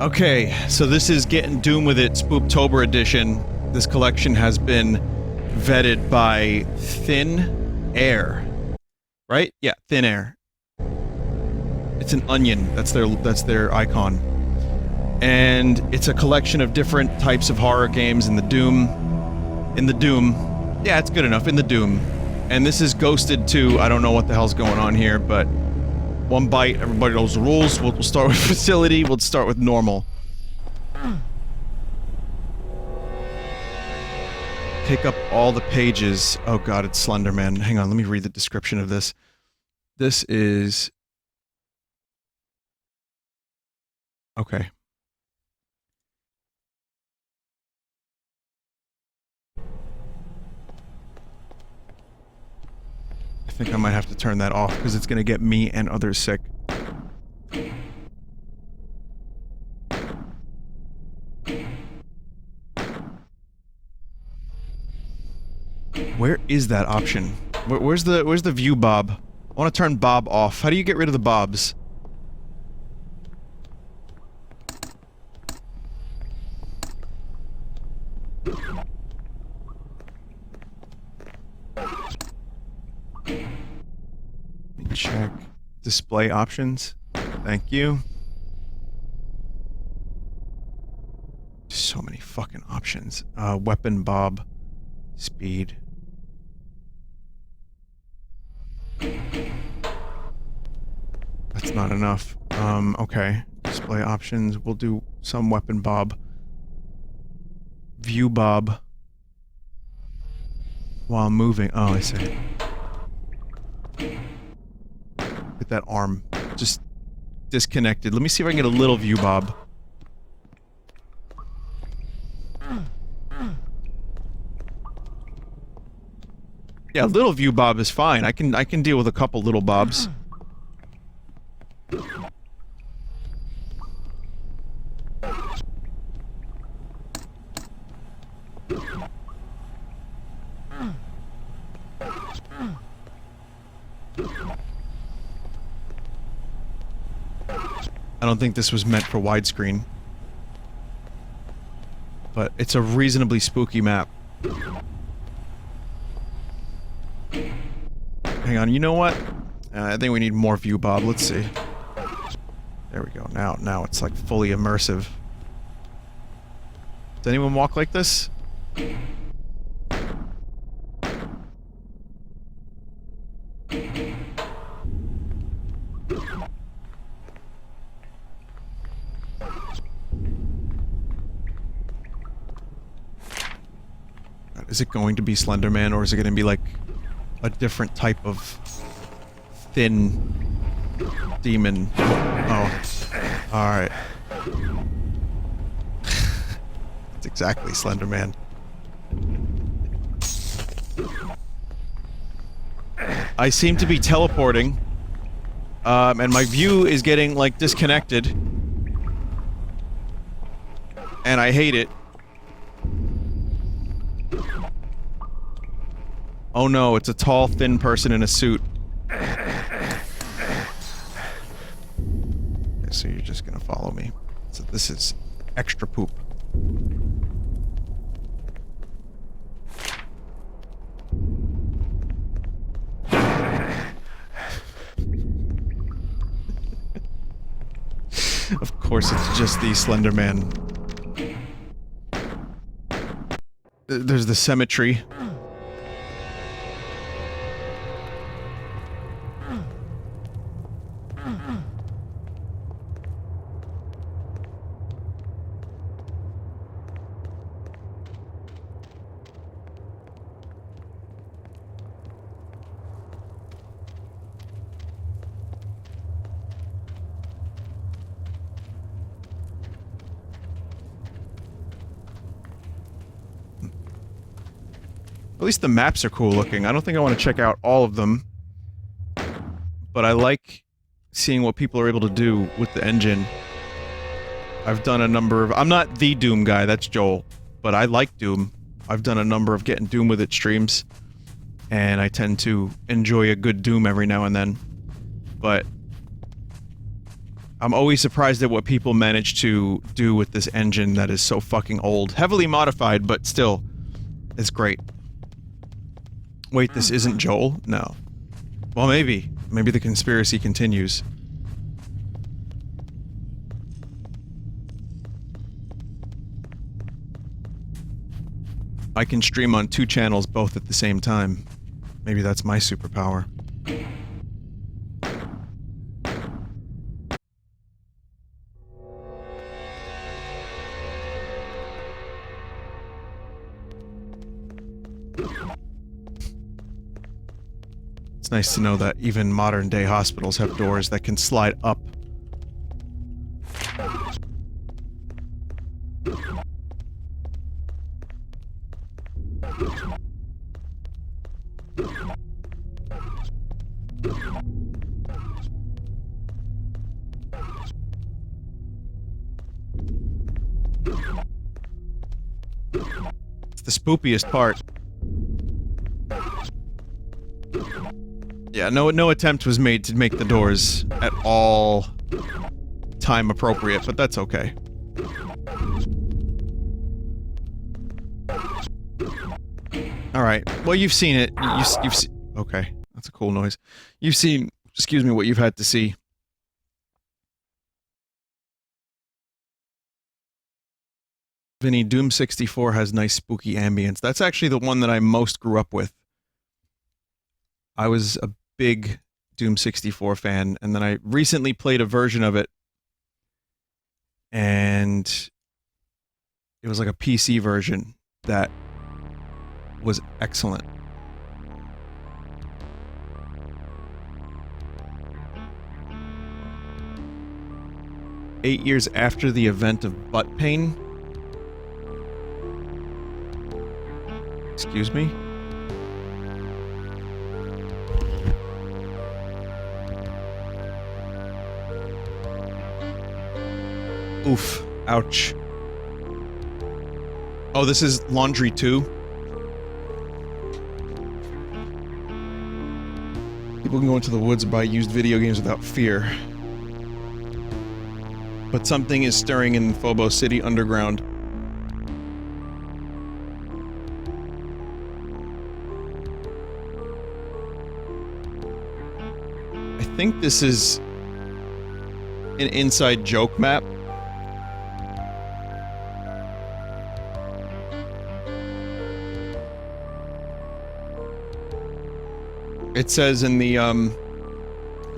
Okay, so this is Gettin Doom With It Spooptober edition. This collection has been vetted by Thin Air. Right? Yeah, Thin Air. It's an onion. That's their icon. And it's a collection of different types of horror games in the Doom. Yeah, it's good enough. In the Doom. And this is Ghosted 2. I don't know what the hell's going on here, but one bite, everybody knows the rules. We'll start with facility, we'll start with normal. Pick up all the pages. Oh god, it's Slenderman. Hang on, let me read the description of this. This is... Okay. I think I might have to turn that off because it's gonna get me and others sick. Where is that option? Where's the view bob? I want to turn bob off. How do you get rid of the bobs? Check display options. Thank you. So many fucking options. Weapon bob. Speed. That's not enough. Okay. Display options. We'll do some weapon bob. View bob. While moving. Oh, I see. Get that arm. Just disconnected. Let me see if I can get a little view bob. Yeah, little view bob is fine. I can deal with a couple little bobs. I don't think this was meant for widescreen. But it's a reasonably spooky map. Hang on, you know what? I think we need more view bob. Let's see. There we go. Now it's like fully immersive. Does anyone walk like this? Is it going to be Slenderman, or is it going to be like a different type of thin demon? Oh. Alright. It's exactly Slenderman. I seem to be teleporting. And my view is getting, like, disconnected. And I hate it. Oh no, it's a tall, thin person in a suit. Okay, so you're just gonna follow me. So this is extra poop. Of course it's just the Slenderman. There's the cemetery. At least the maps are cool looking. I don't think I want to check out all of them. But I like seeing what people are able to do with the engine. I've done a number of... I'm not the Doom guy, that's Joel. But I like Doom. I've done a number of Gettin Doom With It streams. And I tend to enjoy a good Doom every now and then. But I'm always surprised at what people manage to do with this engine that is so fucking old. Heavily modified, but still, it's great. Wait, this isn't Joel? No. Well, maybe. Maybe the conspiracy continues. I can stream on 2 channels both at the same time. Maybe that's my superpower. It's nice to know that even modern-day hospitals have doors that can slide up. It's the spookiest part. Yeah, no attempt was made to make the doors at all time appropriate, but that's okay. Alright, well you've seen it. You've seen... Okay, that's a cool noise. You've seen, excuse me, what you've had to see. Vinny, Doom 64 has nice spooky ambience. That's actually the one that I most grew up with. I was a big Doom 64 fan, and then I recently played a version of it, and it was like a PC version that was excellent. Eight years after the event of butt pain. Excuse me? Oof. Ouch. Oh, this is Laundry 2? People can go into the woods and buy used video games without fear. But something is stirring in Phobos City underground. I think this is an inside joke map. It says in the,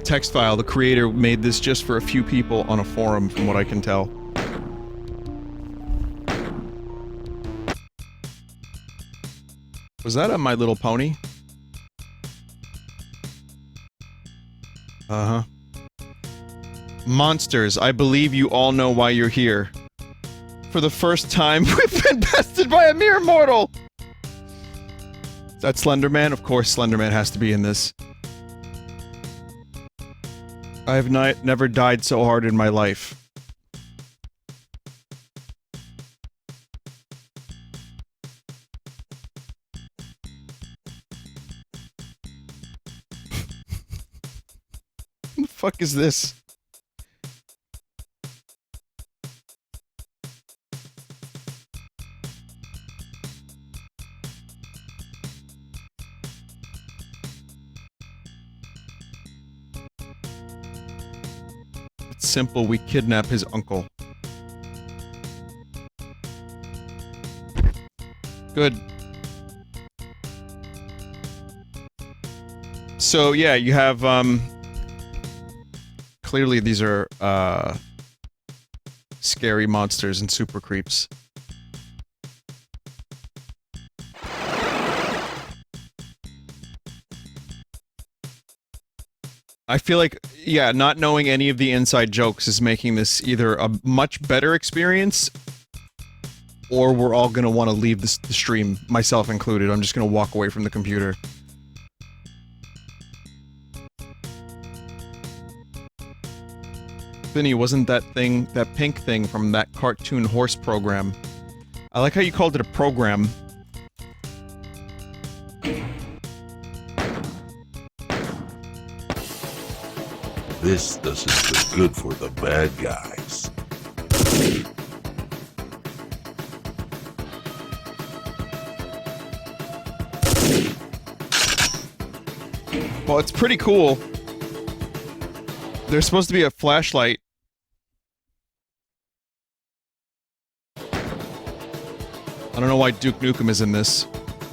text file, the creator made this just for a few people on a forum, from what I can tell. Was that a My Little Pony? Uh-huh. Monsters, I believe you all know why you're here. For the first time, we've been bested by a mere mortal! Is that Slenderman? Of course Slenderman has to be in this. I have never died so hard in my life. What the fuck is this? Simple, we kidnap his uncle. Good. So yeah, you have clearly these are scary monsters and super creeps. I feel like, yeah, not knowing any of the inside jokes is making this either a much better experience, or we're all gonna want to leave the stream, myself included. I'm just gonna walk away from the computer. Vinny, wasn't that thing, that pink thing from that cartoon horse program? I like how you called it a program. This doesn't look good for the bad guys. Well, it's pretty cool. There's supposed to be a flashlight. I don't know why Duke Nukem is in this.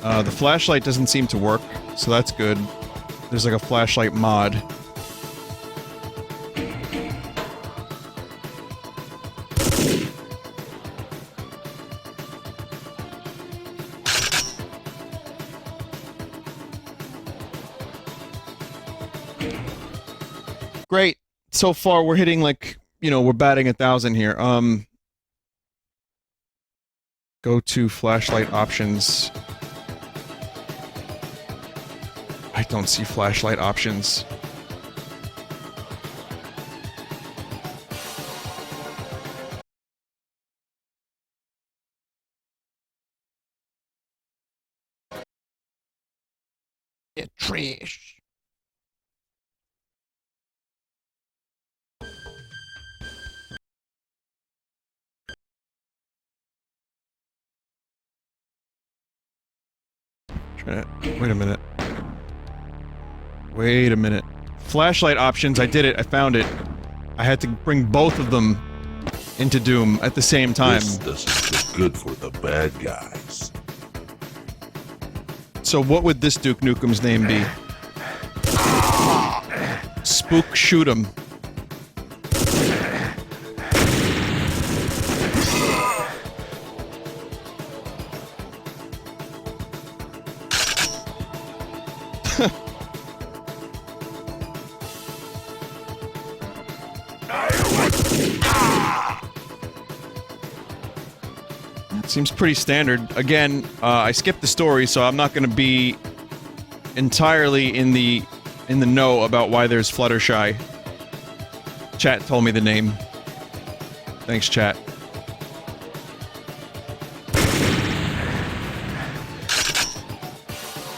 The flashlight doesn't seem to work, so that's good. There's like a flashlight mod. Great. So far, we're hitting like, you know, we're batting 1,000 here. Go to flashlight options. I don't see flashlight options. Yeah, trash. Wait a minute. Wait a minute. Flashlight options, I did it, I found it. I had to bring both of them into Doom at the same time. This doesn't look good for the bad guys. So what would this Duke Nukem's name be? Spook Shoot 'em. Seems pretty standard. Again, I skipped the story, so I'm not going to be entirely in the know about why there's Fluttershy. Chat told me the name. Thanks, chat.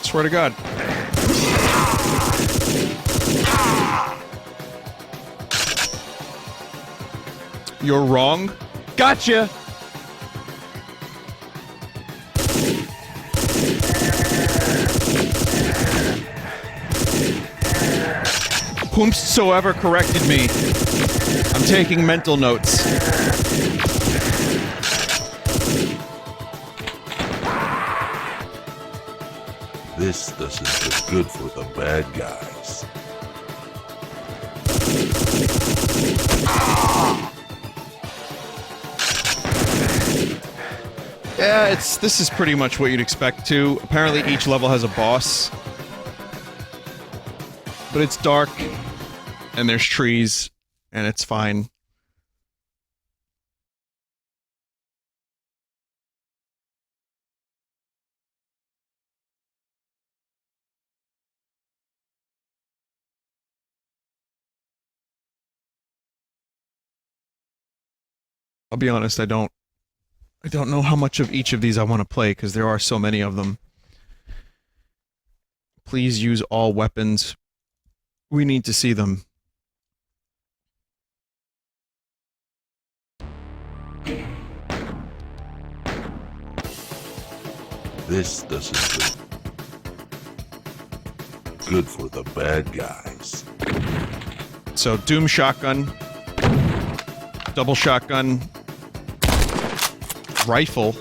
Swear to God. You're wrong? Gotcha! Whomsoever corrected me. I'm taking mental notes. This doesn't look good for the bad guys. Yeah, this is pretty much what you'd expect too. Apparently each level has a boss. But it's dark, and there's trees, and it's fine. I'll be honest, I don't know how much of each of these I want to play, because there are so many of them. Please use all weapons. We need to see them. This doesn't look good for the bad guys. So, Doom Shotgun. Double Shotgun. Rifle.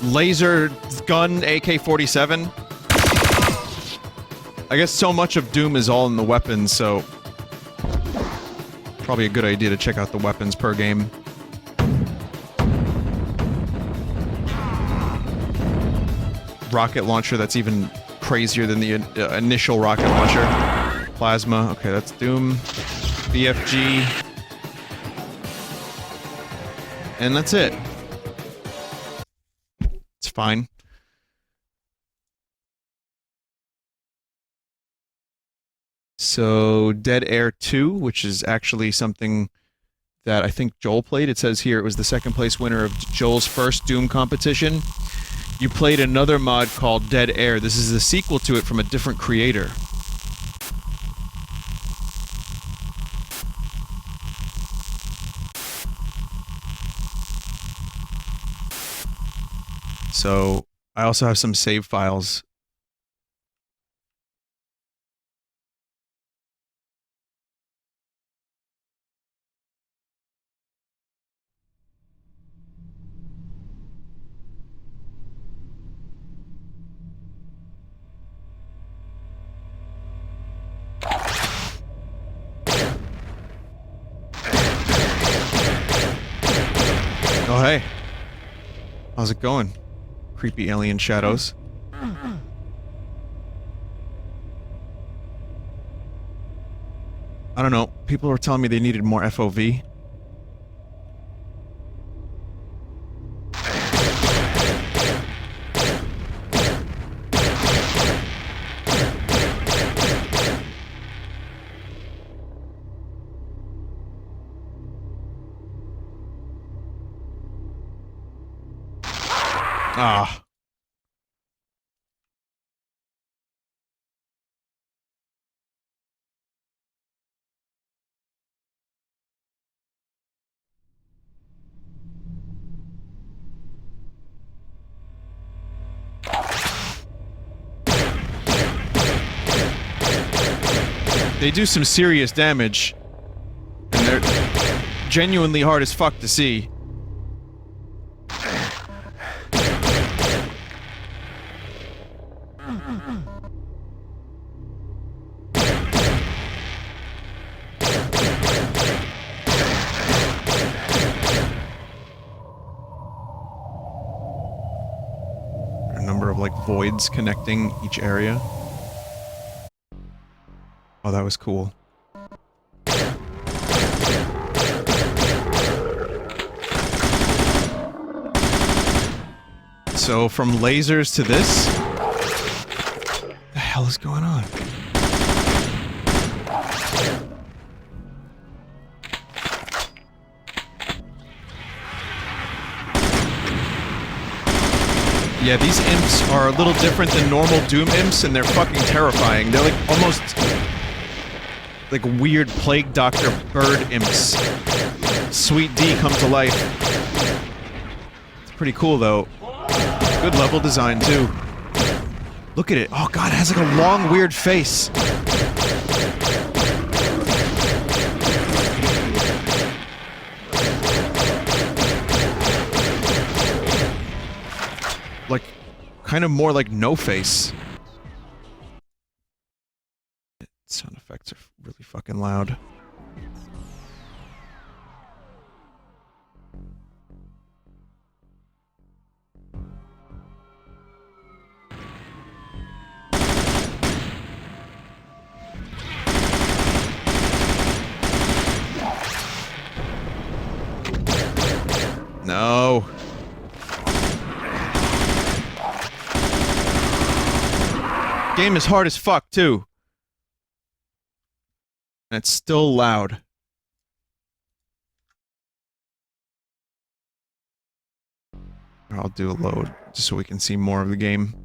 Laser gun, AK-47. I guess so much of Doom is all in the weapons, so probably a good idea to check out the weapons per game. Rocket launcher, that's even crazier than the initial rocket launcher. Plasma, okay, that's Doom. BFG. And that's it. It's fine. So, Dead Air 2, which is actually something that I think Joel played. It says here it was the second place winner of Joel's first Doom competition. You played another mod called Dead Air. This is the sequel to it from a different creator. So, I also have some save files. Oh, hey. How's it going? Creepy alien shadows. I don't know. People were telling me they needed more FOV. Ah. They do some serious damage. And they're genuinely hard as fuck to see. A number of, like, voids connecting each area. Oh, that was cool. So, from lasers to this? What the hell is going on? Yeah, these imps are a little different than normal Doom imps, and they're fucking terrifying. They're like almost like weird plague doctor bird imps. Sweet D come to life. It's pretty cool though. Good level design too. Look at it. Oh god, it has like a long weird face. Like, kind of more like no face. Sound effects are really fucking loud. No. Game is hard as fuck, too. And it's still loud. I'll do a load, just so we can see more of the game.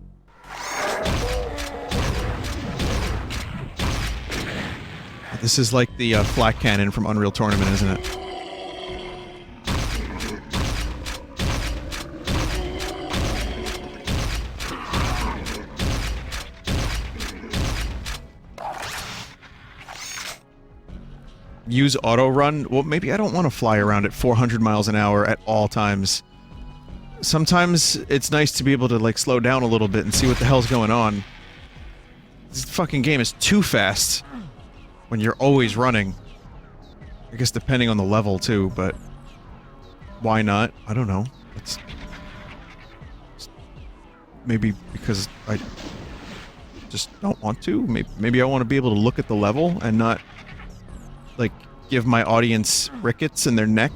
This is like the flak cannon from Unreal Tournament, isn't it? Use auto run? Well, maybe I don't want to fly around at 400 miles an hour at all times. Sometimes it's nice to be able to, like, slow down a little bit and see what the hell's going on. This fucking game is too fast when you're always running. I guess depending on the level, too, but why not? I don't know. It's maybe because I just don't want to. Maybe I want to be able to look at the level and not, like, give my audience rickets in their neck.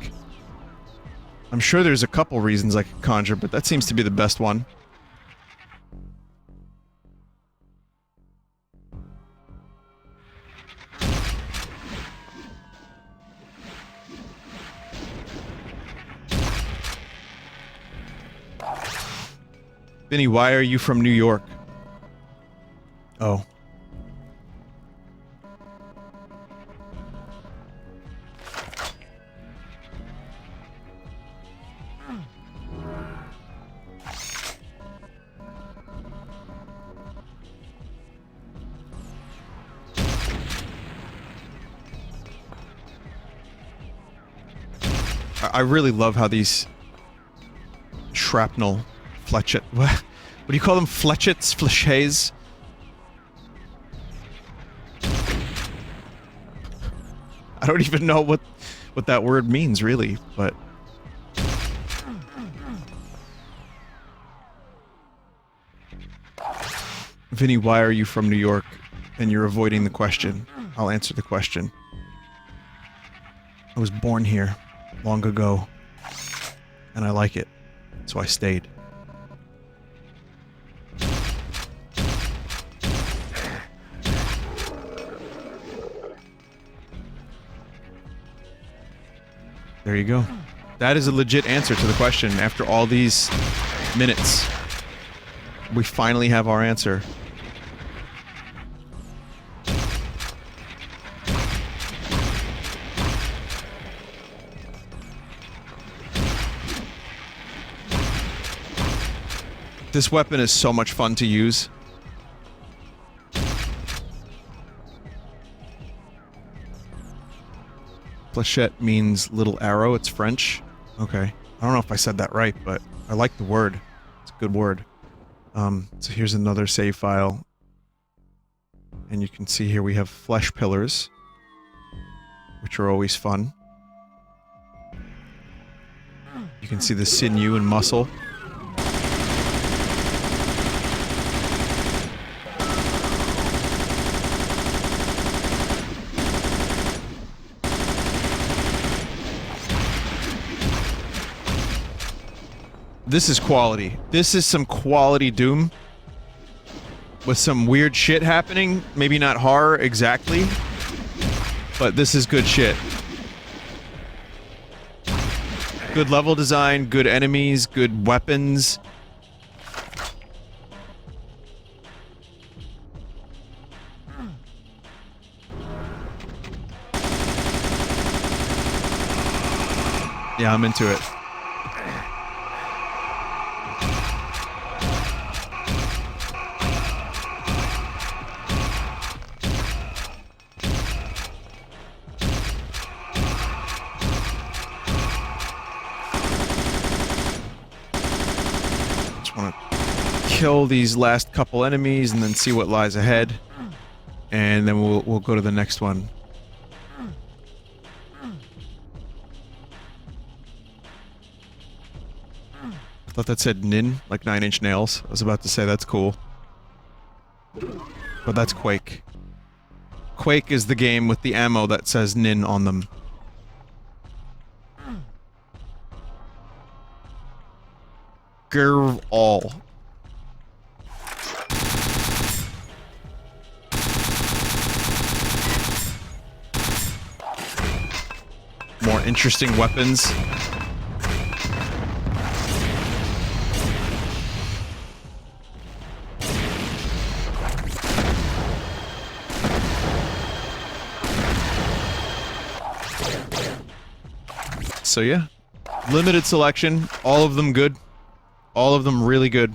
I'm sure there's a couple reasons I could conjure, but that seems to be the best one. Vinny, why are you from New York? Oh. I really love how these shrapnel fletchet. What do you call them? Fletchets? Fleches? I don't even know what that word means, really, but... Vinny, why are you from New York? And you're avoiding the question. I'll answer the question. I was born here long ago, and I like it, so I stayed. There you go. That is a legit answer to the question. After all these minutes, we finally have our answer. This weapon is so much fun to use. Flechette means little arrow. It's French. Okay. I don't know if I said that right, but I like the word. It's a good word. So here's another save file. And you can see here we have flesh pillars, which are always fun. You can see the sinew and muscle. This is quality. This is some quality Doom. With some weird shit happening. Maybe not horror exactly. But this is good shit. Good level design, good enemies, good weapons. Yeah, I'm into it. Kill these last couple enemies and then see what lies ahead, and then we'll go to the next one. I thought that said Nin, like 9 Inch Nails. I was about to say that's cool, but that's Quake. Quake is the game with the ammo that says Nin on them. Grr all. More interesting weapons. So yeah, limited selection, all of them good. All of them really good.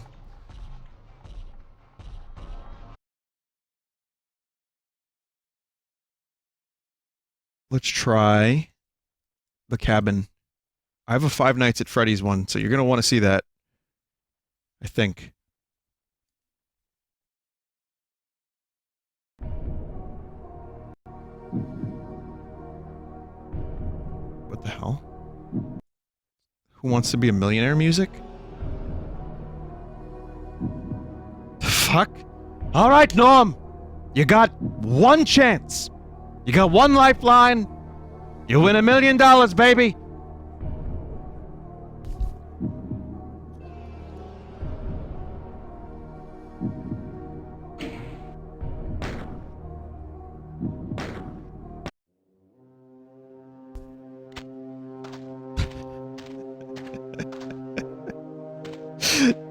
Let's try the cabin. I have a Five Nights at Freddy's one, so you're gonna want to see that. I think. What the hell? Who Wants to Be a Millionaire music? The fuck? Alright, Norm! You got one chance. You got one lifeline. You win $1 million, baby!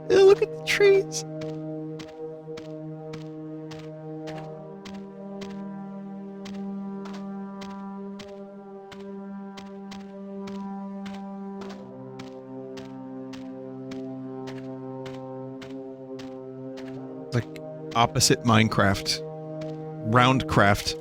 Look at the tree. It's like opposite Minecraft. Roundcraft.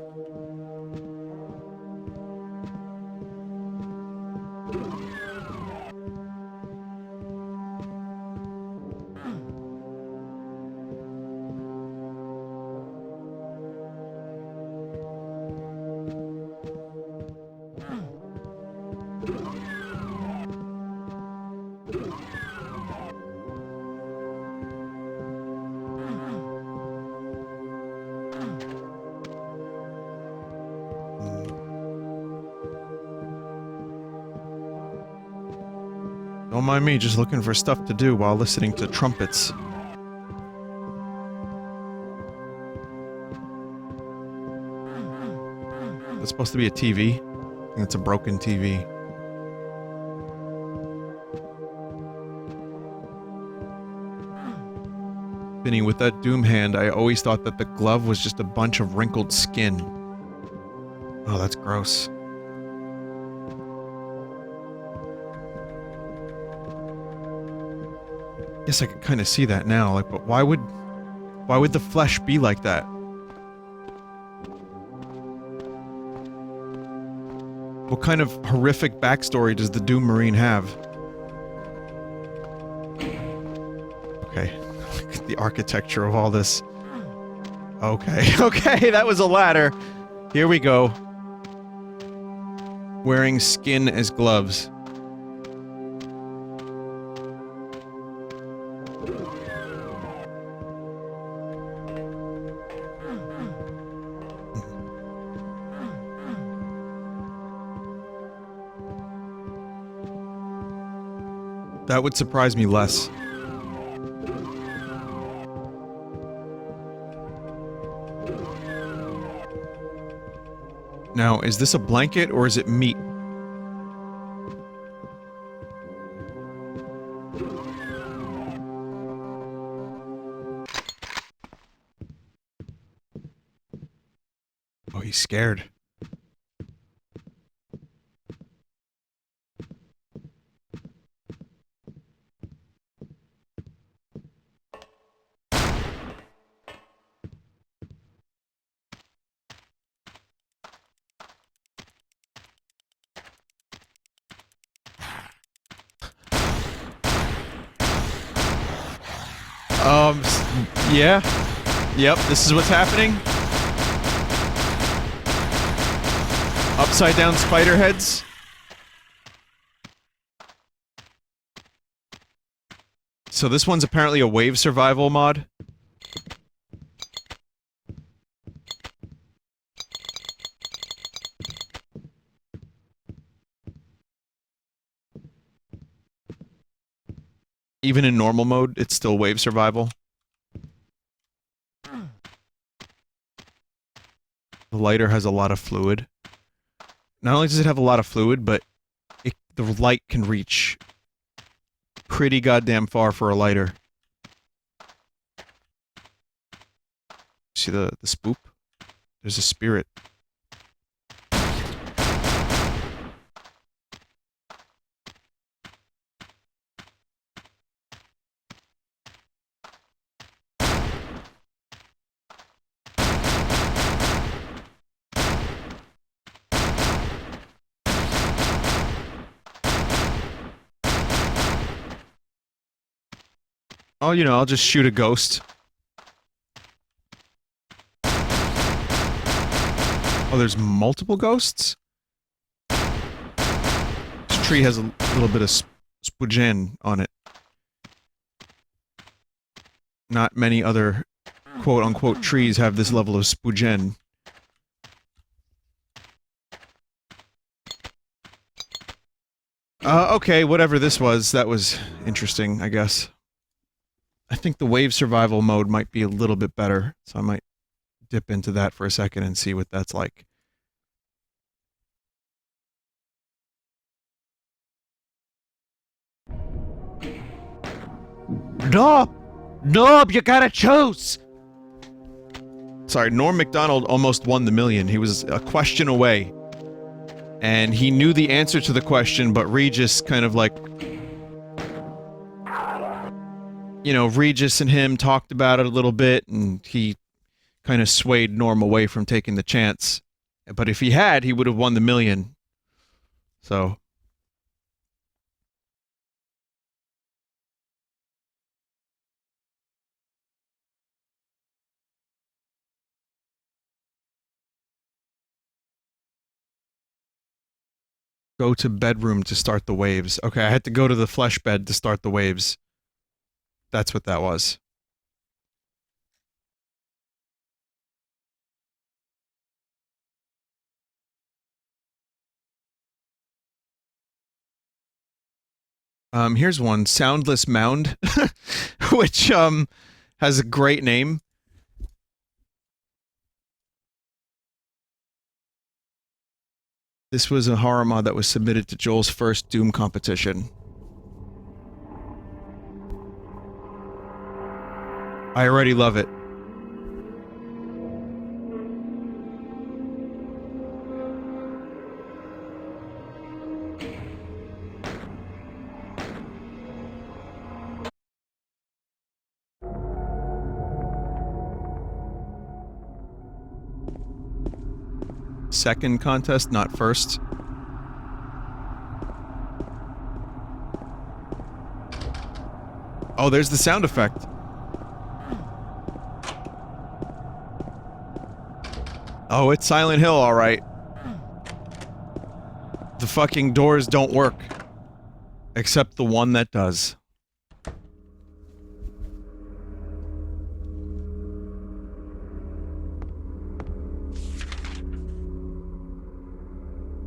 Don't mind me, just looking for stuff to do while listening to trumpets. That's supposed to be a TV. I think it's a broken TV. Vinny, with that Doom hand, I always thought that the glove was just a bunch of wrinkled skin. Oh, that's gross. Guess I could kind of see that now, like, but why would the flesh be like that? What kind of horrific backstory does the Doom Marine have? Okay, look at the architecture of all this. Okay, okay, that was a ladder. Here we go. Wearing skin as gloves. That would surprise me less. Now, is this a blanket or is it meat? Oh, he's scared. Yeah. Yep, this is what's happening. Upside down spider heads. So this one's apparently a wave survival mod. Even in normal mode, it's still wave survival. The lighter has a lot of fluid. Not only does it have a lot of fluid, but the light can reach pretty goddamn far for a lighter. See the spoop? There's a spirit. Oh, you know, I'll just shoot a ghost. Oh, there's multiple ghosts? This tree has a little bit of spoogen on it. Not many other quote-unquote trees have this level of spoogen. Okay, whatever this was, that was interesting, I guess. I think the wave survival mode might be a little bit better, so I might dip into that for a second and see what that's like. Nope! Nope, you gotta choose! Sorry, Norm Macdonald almost won the million. He was a question away. And he knew the answer to the question, but Regis kind of like... you know, Regis and him talked about it a little bit, and he kind of swayed Norm away from taking the chance. But if he had, he would have won the $1 million. So... Go to bedroom to start the waves. Okay, I had to go to the flesh bed to start the waves. That's what that was. Here's one. Soundless Mound. Which, has a great name. This was a horror mod that was submitted to Joel's first Doom competition. I already love it. Second contest, not first. Oh, there's the sound effect. Oh, it's Silent Hill, alright. The fucking doors don't work. Except the one that does.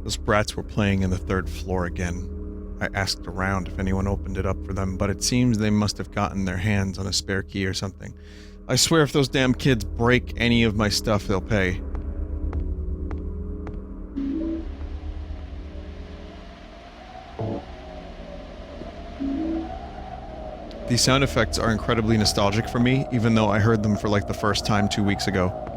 Those brats were playing in the 3rd floor again. I asked around if anyone opened it up for them, but it seems they must have gotten their hands on a spare key or something. I swear if those damn kids break any of my stuff, they'll pay. These sound effects are incredibly nostalgic for me, even though I heard them for like the first time 2 weeks ago.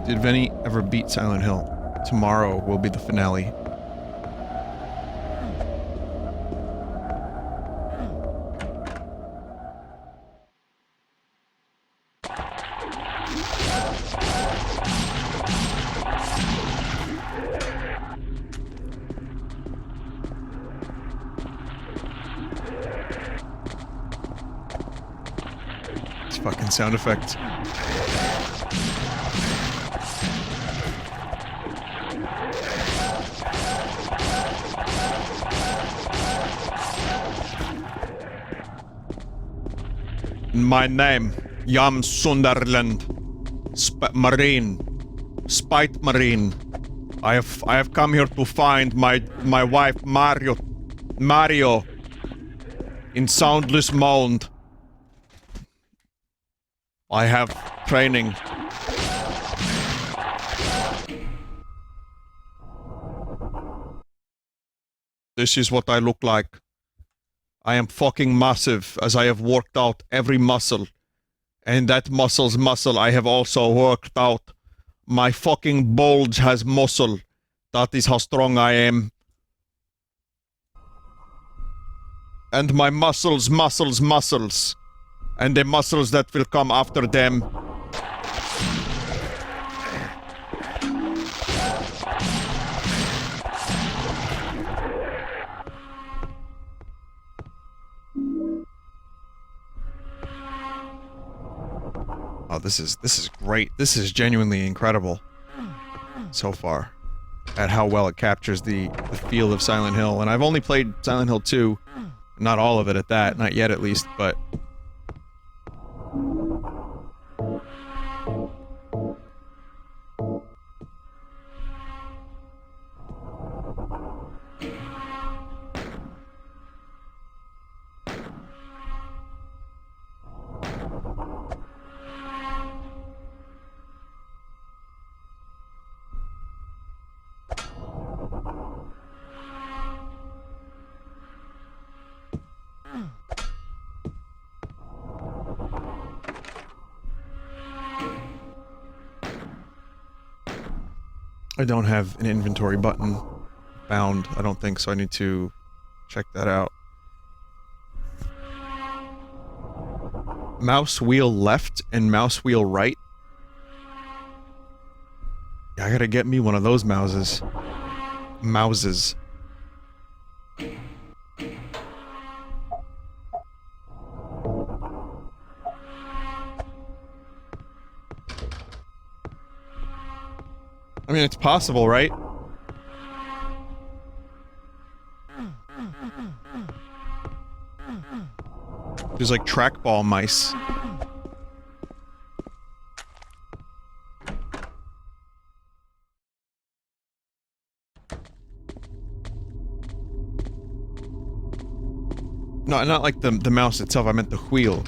Did Vinny ever beat Silent Hill? Tomorrow will be the finale. It's fucking sound effects. My name, Yam Sunderland, Marine, Spite Marine. I have come here to find my wife Mario, in Soundless Mound. I have training. This is what I look like. I am fucking massive, as I have worked out every muscle. And that muscle's muscle I have also worked out. My fucking bulge has muscle. That is how strong I am. And my muscles. And the muscles that will come after them. Oh, this is great. This is genuinely incredible so far at how well it captures the feel of Silent Hill. And I've only played Silent Hill 2, not all of it at that, not yet at least, but I don't have an inventory button bound. I don't think so. I need to check that out. Mouse wheel left and mouse wheel right. Yeah, I gotta get me one of those mouses. Mouses. I mean, it's possible, right? There's like trackball mice. No, not like the mouse itself, I meant the wheel.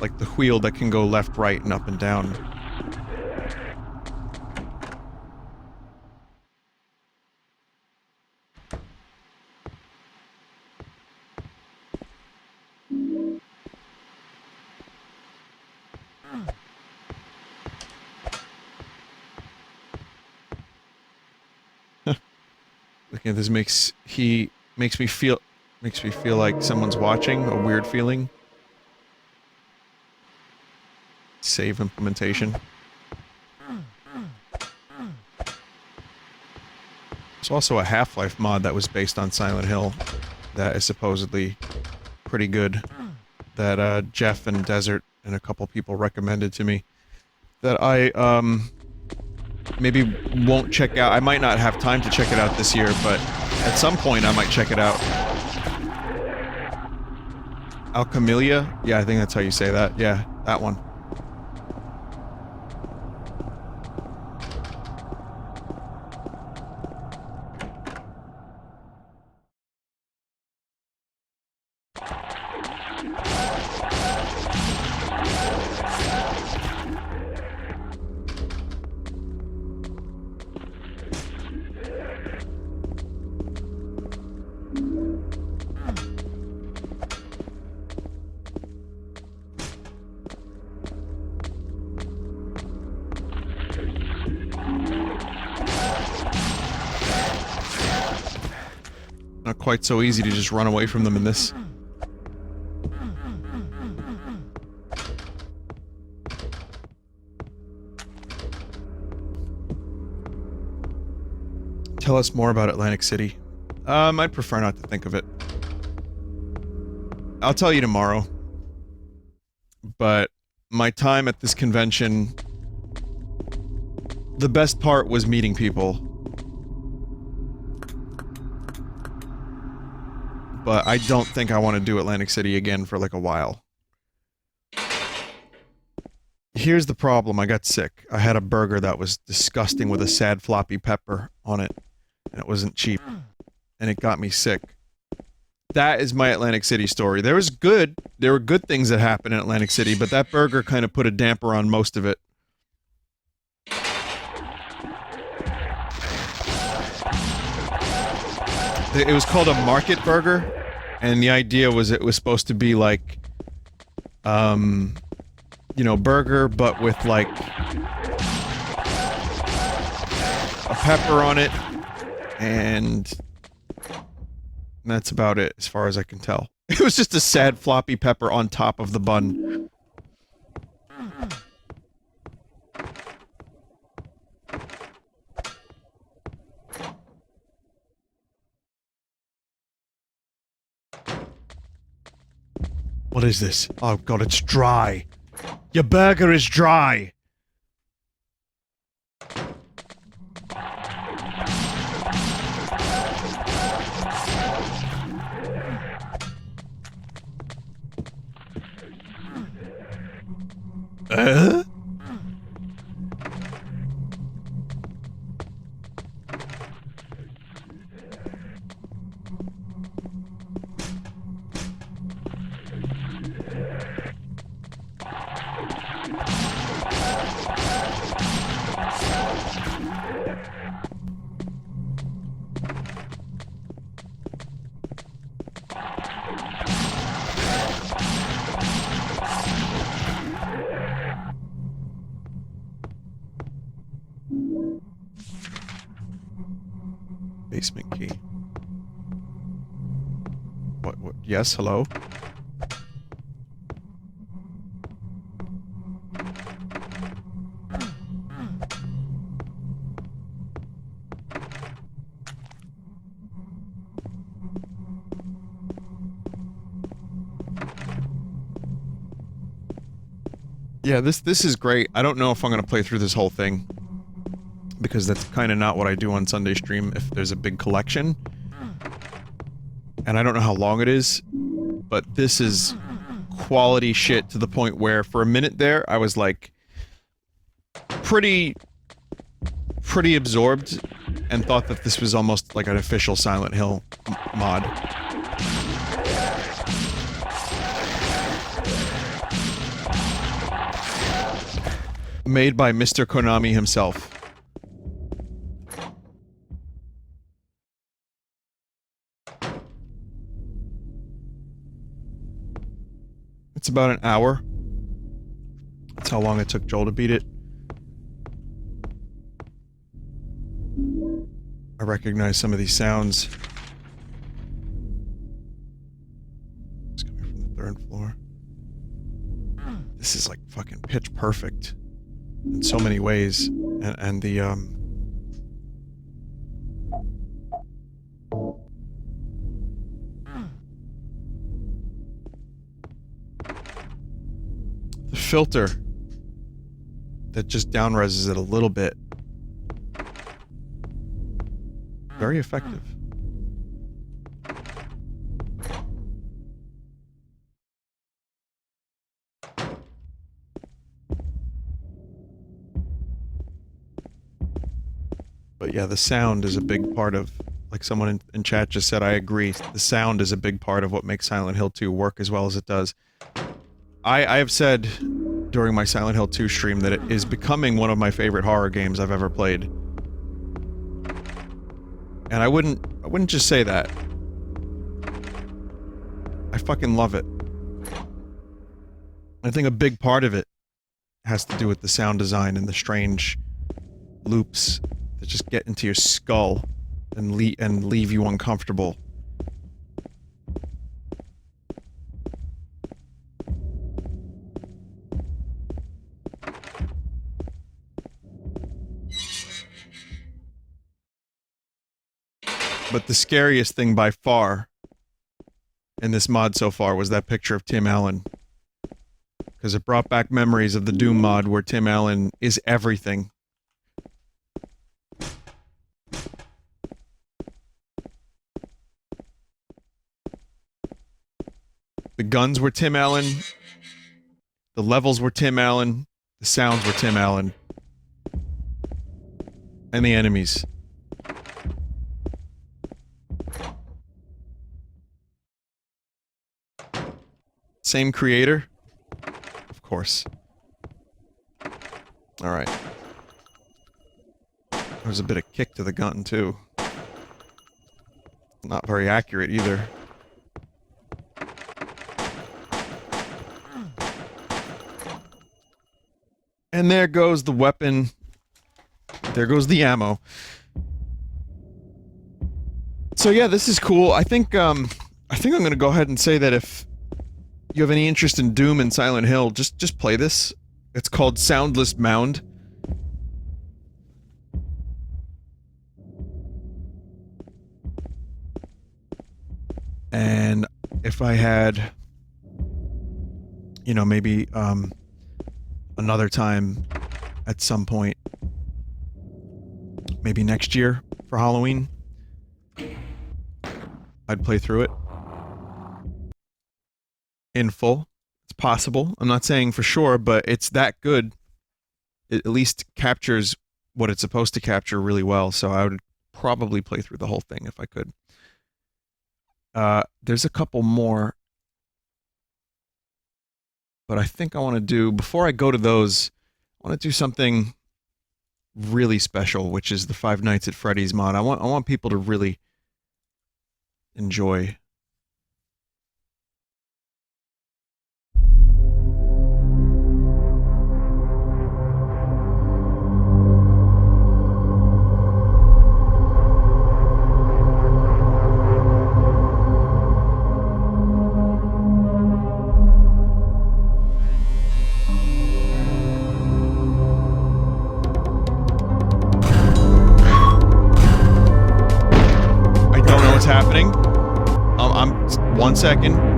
Like the wheel that can go left, right, and up and down. Looking at this makes me feel like someone's watching, a weird feeling. Save implementation. There's also a Half-Life mod that was based on Silent Hill that is supposedly pretty good. That Jeff and Desert and a couple people recommended to me. That I maybe won't check out. I might not have time to check it out this year, but at some point I might check it out. Alchemilia? Yeah, I think that's how you say that. Yeah, that one. Not quite so easy to just run away from them in this. Tell us more about Atlantic City. I'd prefer not to think of it. I'll tell you tomorrow. But my time at this convention, the best part was meeting people. But I don't think I want to do Atlantic City again for like a while. Here's the problem, I got sick. I had a burger that was disgusting with a sad floppy pepper on it. And it wasn't cheap. And it got me sick. That is my Atlantic City story. There were good things that happened in Atlantic City, but that burger kind of put a damper on most of it. It was called a market burger, and the idea was it was supposed to be like, you know, burger, but with like a pepper on it, and that's about it, as far as I can tell. It was just a sad floppy pepper on top of the bun. What is this? Oh god, it's dry. Your burger is dry. What? Yes, hello? Yeah, this is great. I don't know if I'm gonna play through this whole thing, because that's kind of not what I do on Sunday stream if there's a big collection. And I don't know how long it is, but this is quality shit to the point where for a minute there, I was like pretty absorbed and thought that this was almost like an official Silent Hill mod. Made by Mr. Konami himself. It's about an hour. That's how long it took Joel to beat it. I recognize some of these sounds. It's coming from the third floor. This is like fucking pitch perfect in so many ways. And the filter that just down-reses it a little bit. Very effective. But yeah, the sound is a big part of, like someone in chat just said, I agree. The sound is a big part of what makes Silent Hill 2 work as well as it does. I have said during my Silent Hill 2 stream that it is becoming one of my favorite horror games I've ever played. And I wouldn't just say that. I fucking love it. I think a big part of it has to do with the sound design and the strange loops that just get into your skull and leave you uncomfortable. But the scariest thing by far in this mod so far was that picture of Tim Allen. Because it brought back memories of the Doom mod where Tim Allen is everything. The guns were Tim Allen. The levels were Tim Allen. The sounds were Tim Allen. And the enemies. Same creator? Of course. Alright. There's a bit of kick to the gun, too. Not very accurate, either. And there goes the weapon. There goes the ammo. So yeah, this is cool. I think I'm gonna go ahead and say that if you have any interest in Doom and Silent Hill, just play this. It's called Soundless Mound. And if I had, you know, maybe, another time at some point, maybe next year for Halloween, I'd play through it in full. It's possible. I'm not saying for sure, but it's that good. It at least captures what it's supposed to capture really well, so I would probably play through the whole thing if I could. There's a couple more, but I think I want to do, before I go to those, I want to do something really special, which is the Five Nights at Freddy's mod. I want people to really enjoy. 1 second.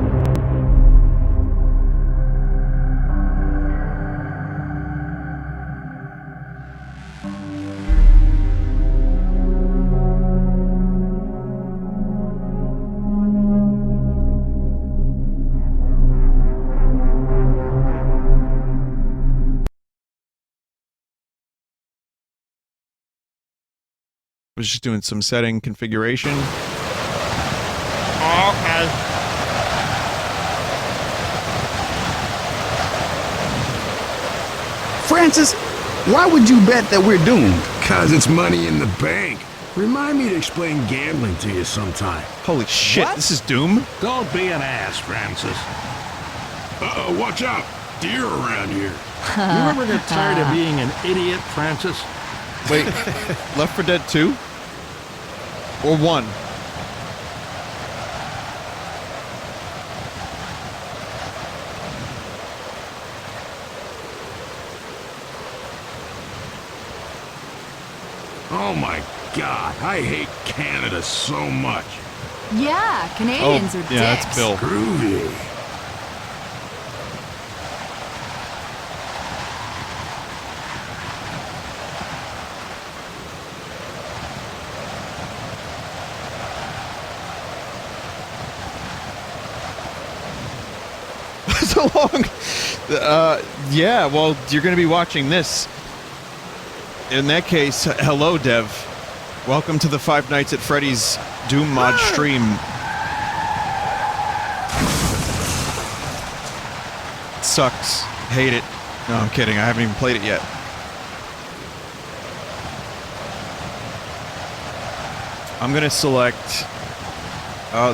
Was just doing some setting configuration. Okay. Francis, why would you bet that we're doomed? Cause it's money in the bank. Remind me to explain gambling to you sometime. Holy shit, What? this is Doom? Don't be an ass, Francis. Uh-oh, watch out. Deer around here. You ever get tired of being an idiot, Francis? Wait, Left 4 Dead 2? Or 1? Oh my God, I hate Canada so much. Yeah, Canadians are yeah, dicks. that's Bill. Groovy. So long. Yeah, well, you're going to be watching this. In that case, hello, Dev. Welcome to the Five Nights at Freddy's Doom mod stream. Sucks. Hate it. No, I'm kidding. I haven't even played it yet. I'm going to select...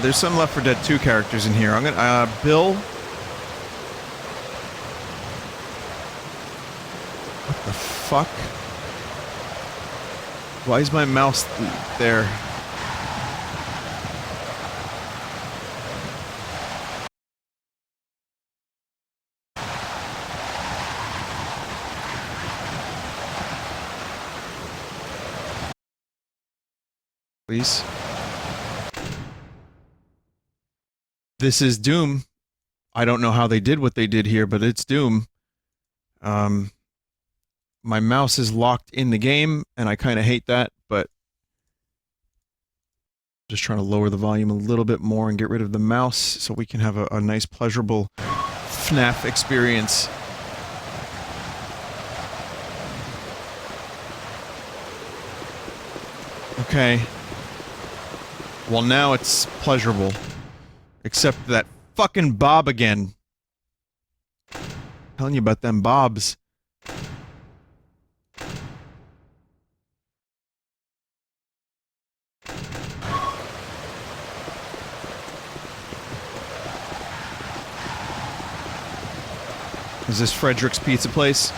there's some Left 4 Dead 2 characters in here. I'm going to... Bill... What the fuck? Why is my mouse there? Please. This is Doom. I don't know how they did what they did here, but it's Doom. My mouse is locked in the game, and I kind of hate that, but just trying to lower the volume a little bit more and get rid of the mouse so we can have a nice, pleasurable FNAF experience. Okay. Well, now it's pleasurable. Except that fucking Bob again. Telling you about them Bobs. Is this Frederick's Pizza Place?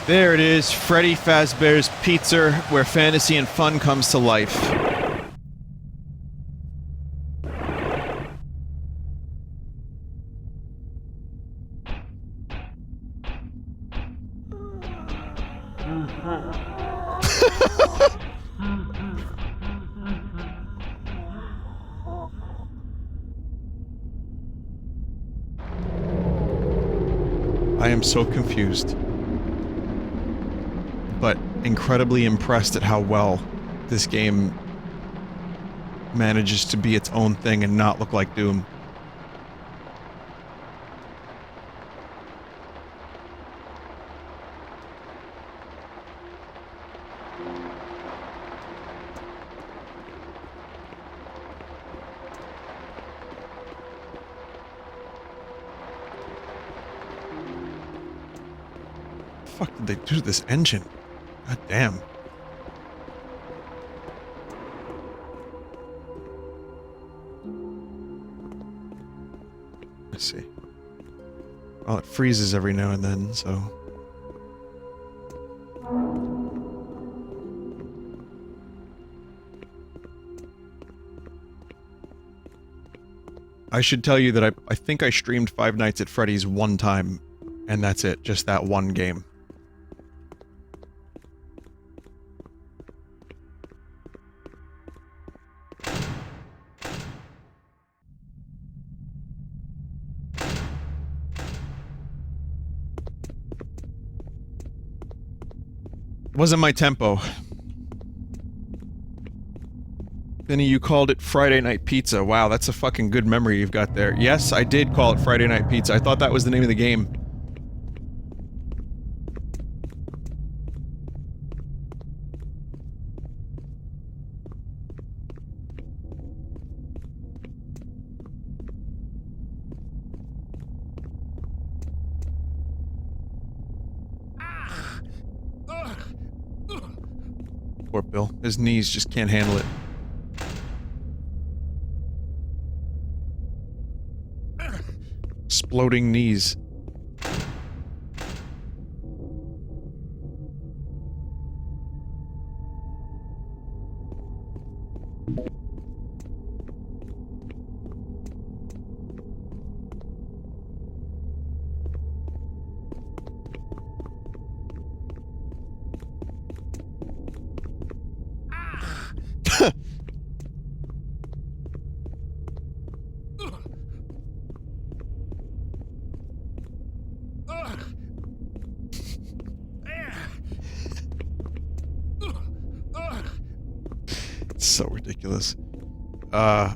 There it is, Freddy Fazbear's Pizza, where fantasy and fun comes to life. I am so confused, but incredibly impressed at how well this game manages to be its own thing and not look like Doom. What the fuck did they do to this engine? God damn. Let's see. Well, it freezes every now and then, so... I should tell you that I think I streamed Five Nights at Freddy's one time, and that's it, just that one game. Wasn't my tempo. Vinny, you called it Friday Night Pizza. Wow, that's a fucking good memory you've got there. Yes, I did call it Friday Night Pizza. I thought that was the name of the game. Poor Bill. His knees just can't handle it. Exploding knees. So ridiculous. Yeah.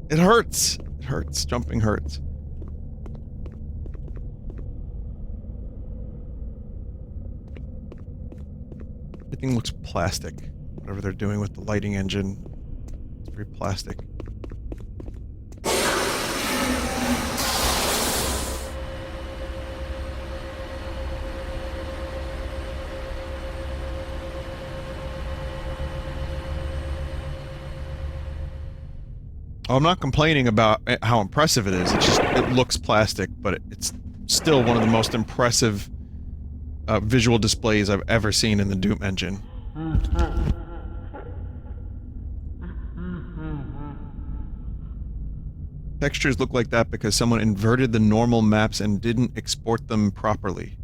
It hurts. It hurts. Jumping hurts. Everything looks plastic. Whatever they're doing with the lighting engine. It's very plastic. Oh, I'm not complaining about how impressive it is. It's just, it looks plastic, but it's still one of the most impressive visual displays I've ever seen in the Doom engine. Textures look like that because someone inverted the normal maps and didn't export them properly.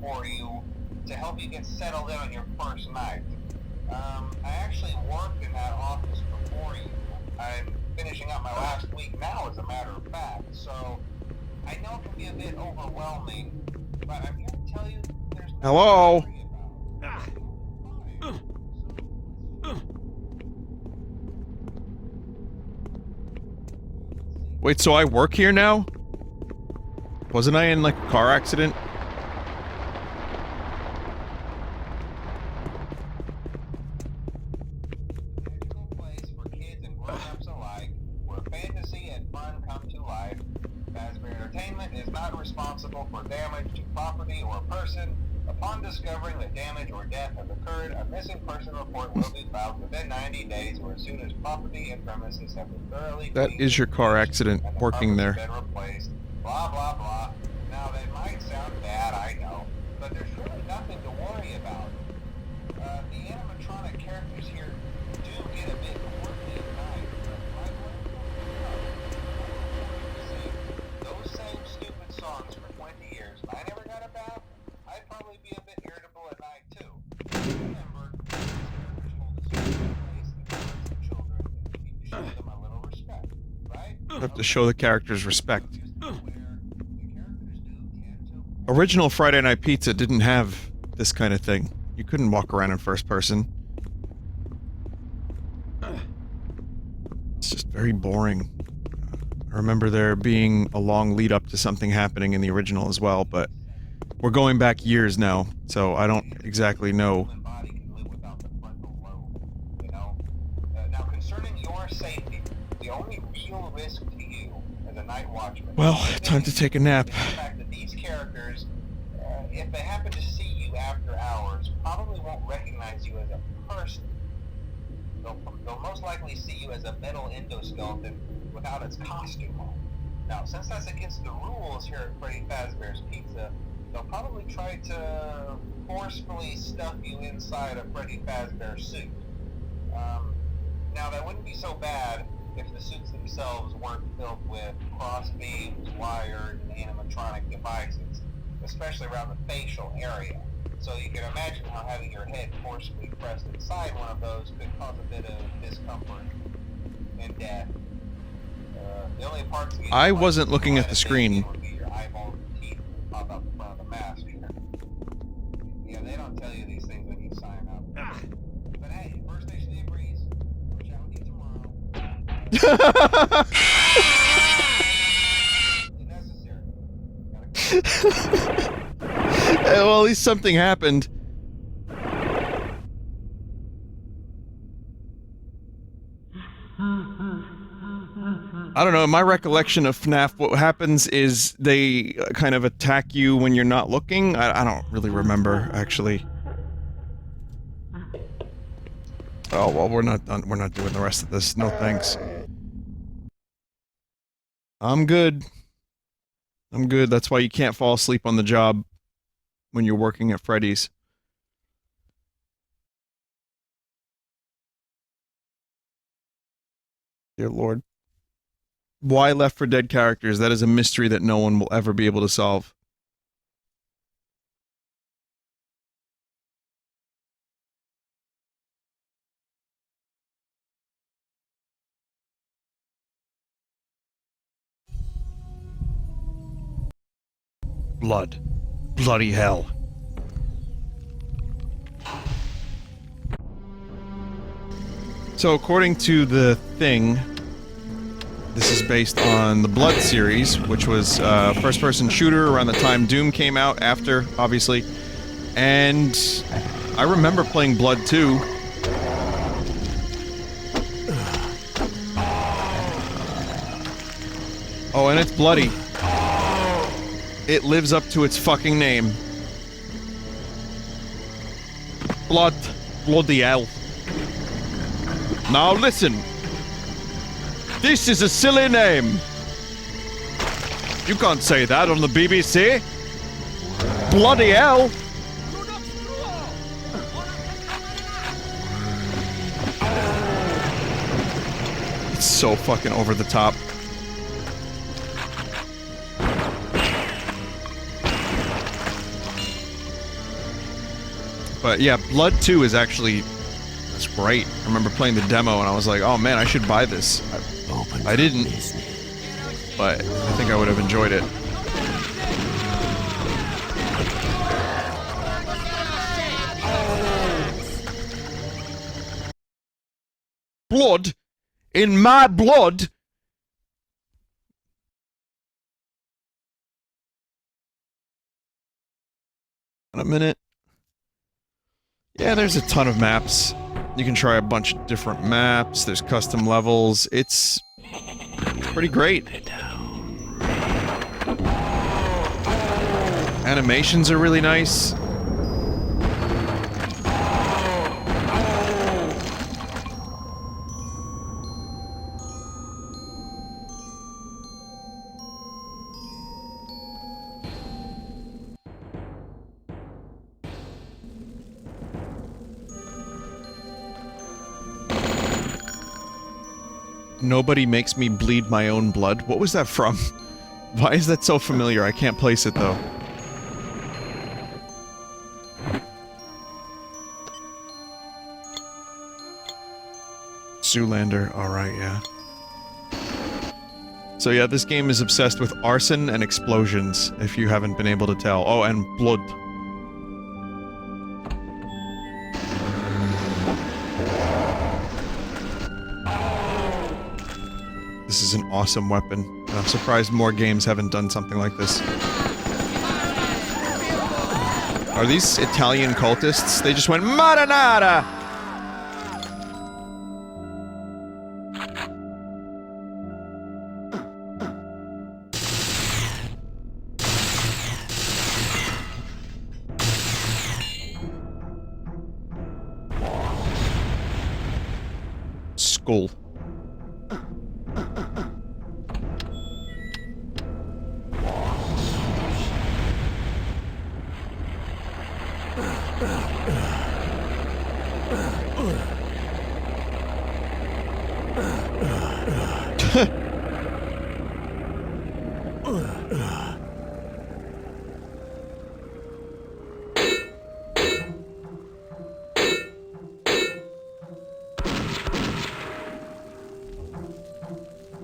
For you to help you get settled in on your first night. I actually worked in that office before you. I'm finishing up my last week now, as a matter of fact, so I know it can be a bit overwhelming, but I'm here to tell you there's no Hello? Wait, so I work here now? Wasn't I in, like, a car accident? Responsible for damage to property or person. Upon discovering that damage or death has occurred, a missing person report will be filed within 90 days or as soon as property and premises have been thoroughly That is your car accident, working there. been replaced. Blah blah blah. Now that might sound bad, I know, but there's really nothing to worry about. The animatronic characters here do get a bit quirky at night, but those same stupid songs for 20 years, and I never got a bath, I'd probably be a bit irritable at night too. Remember, these characters hold a special place in the hearts of children, and we need to show them a little respect, right? You have to show the characters respect. Original Friday Night Pizza didn't have this kind of thing. You couldn't walk around in first person. It's just very boring. I remember there being a long lead up to something happening in the original as well, but we're going back years now, so I don't exactly know. Now, concerning your safety, the only real risk to you as a night watchman. Well, time to take a nap. The fact that these characters, if they happen to see you after hours, probably won't recognize you as a person. They'll most likely see you as a metal endoskeleton without its costume on. Now, since that's against the rules here at Freddy Fazbear's Pizza, they'll probably try to forcefully stuff you inside a Freddy Fazbear suit. Now, that wouldn't be so bad if the suits themselves weren't filled with crossbeams, wired, and animatronic devices, especially around the facial area. So you can imagine how having your head forcibly pressed inside one of those could cause a bit of discomfort and death. The only parts you I wasn't looking at the screen. would be your eyeballs and teeth that pop out the front of the mask. Yeah, they don't tell you these things when you sign up. But hey, first station in breeze. I'll chat with you tomorrow. Necessary. Well, at least something happened. I don't know, in my recollection of FNAF, what happens is they kind of attack you when you're not looking. I don't really remember, actually. Oh, well, we're not done. We're not doing the rest of this. No thanks. I'm good. I'm good. That's why you can't fall asleep on the job when you're working at Freddy's. Dear Lord. Why Left 4 Dead characters? That is a mystery that no one will ever be able to solve. Blood. Bloody hell. So according to the thing, this is based on the Blood series, which was a first-person shooter around the time Doom came out, after, obviously. And I remember playing Blood 2. Oh, and it's bloody. It lives up to its fucking name. Blood. Bloody hell. Now listen. This is a silly name. You can't say that on the BBC. Bloody hell. It's so fucking over the top. But yeah, Blood 2 is actually... it's great. I remember playing the demo and I was like, oh man, I should buy this. I didn't, but I think I would have enjoyed it. Blood? In my blood? In a minute. Yeah, there's a ton of maps. You can try a bunch of different maps, there's custom levels, it's pretty great. Animations are really nice. Nobody makes me bleed my own blood. What was that from? Why is that so familiar? I can't place it, though. Zoolander. Alright, yeah. So yeah, this game is obsessed with arson and explosions, if you haven't been able to tell. Oh, and blood. This is an awesome weapon, and I'm surprised more games haven't done something like this. Are these Italian cultists? They just went Maranata! Skull.